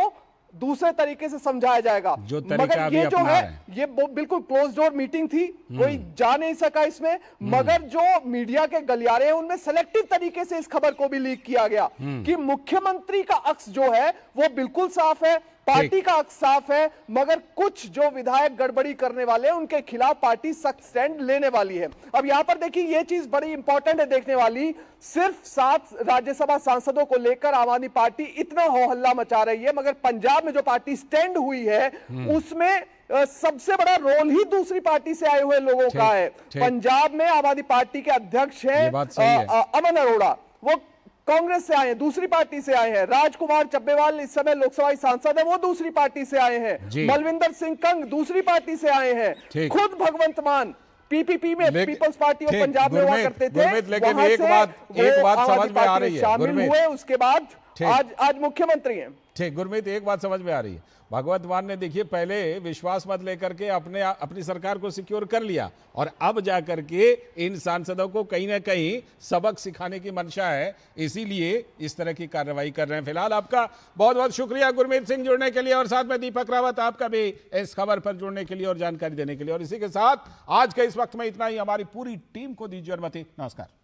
दूसरे तरीके से समझाया जाएगा। जो तरीका मगर अभी ये जो अपना है रहे ये बिल्कुल क्लोज डोर मीटिंग थी, कोई जा नहीं सका इसमें। मगर जो मीडिया के गलियारे हैं उनमें सेलेक्टिव तरीके से इस खबर को भी लीक किया गया कि मुख्यमंत्री का अक्स जो है वो बिल्कुल साफ है, पार्टी का अक्स साफ है, मगर कुछ जो विधायक गड़बड़ी करने वाले हैं उनके खिलाफ पार्टी सख्त स्टैंड लेने वाली है। अब यहां पर देखिए ये चीज बड़ी इंपॉर्टेंट है देखने वाली, सिर्फ 7 राज्यसभा सांसदों को लेकर आम आदमी पार्टी इतना हो हल्ला मचा रही है, मगर पंजाब में जो पार्टी स्टैंड हुई है उसमें सबसे बड़ा रोल ही दूसरी पार्टी से आए हुए लोगों का है। पंजाब में आम आदमी पार्टी के अध्यक्ष हैं अमन अरोड़ा, वो कांग्रेस से आए हैं, दूसरी पार्टी से आए हैं। राजकुमार चब्बेवाल इस समय लोकसभा सांसद है, वो दूसरी पार्टी से आए हैं। मलविंदर सिंह कंग दूसरी पार्टी से आए हैं। खुद भगवंत मान पीपीपी में पीपल्स पार्टी ऑफ पंजाब में हुआ करते थे, लेकिन एक बात समझ में आ रही है, शामिल हुए, उसके बाद आज मुख्यमंत्री हैं। ठीक गुरमीत, एक बात समझ में आ रही है, भगवत मान ने देखिए पहले विश्वास मत लेकर के अपनी सरकार को सिक्योर कर लिया और अब जाकर के इन सांसदों को कहीं ना कहीं सबक सिखाने की मंशा है, इसीलिए इस तरह की कार्रवाई कर रहे हैं। फिलहाल आपका बहुत बहुत शुक्रिया गुरमीत सिंह जुड़ने के लिए, और साथ में दीपक रावत आपका भी इस खबर पर जुड़ने के लिए और जानकारी देने के लिए। और इसी के साथ आज के इस वक्त में इतना ही। हमारी पूरी टीम को दीजिए अनुमति। नमस्कार।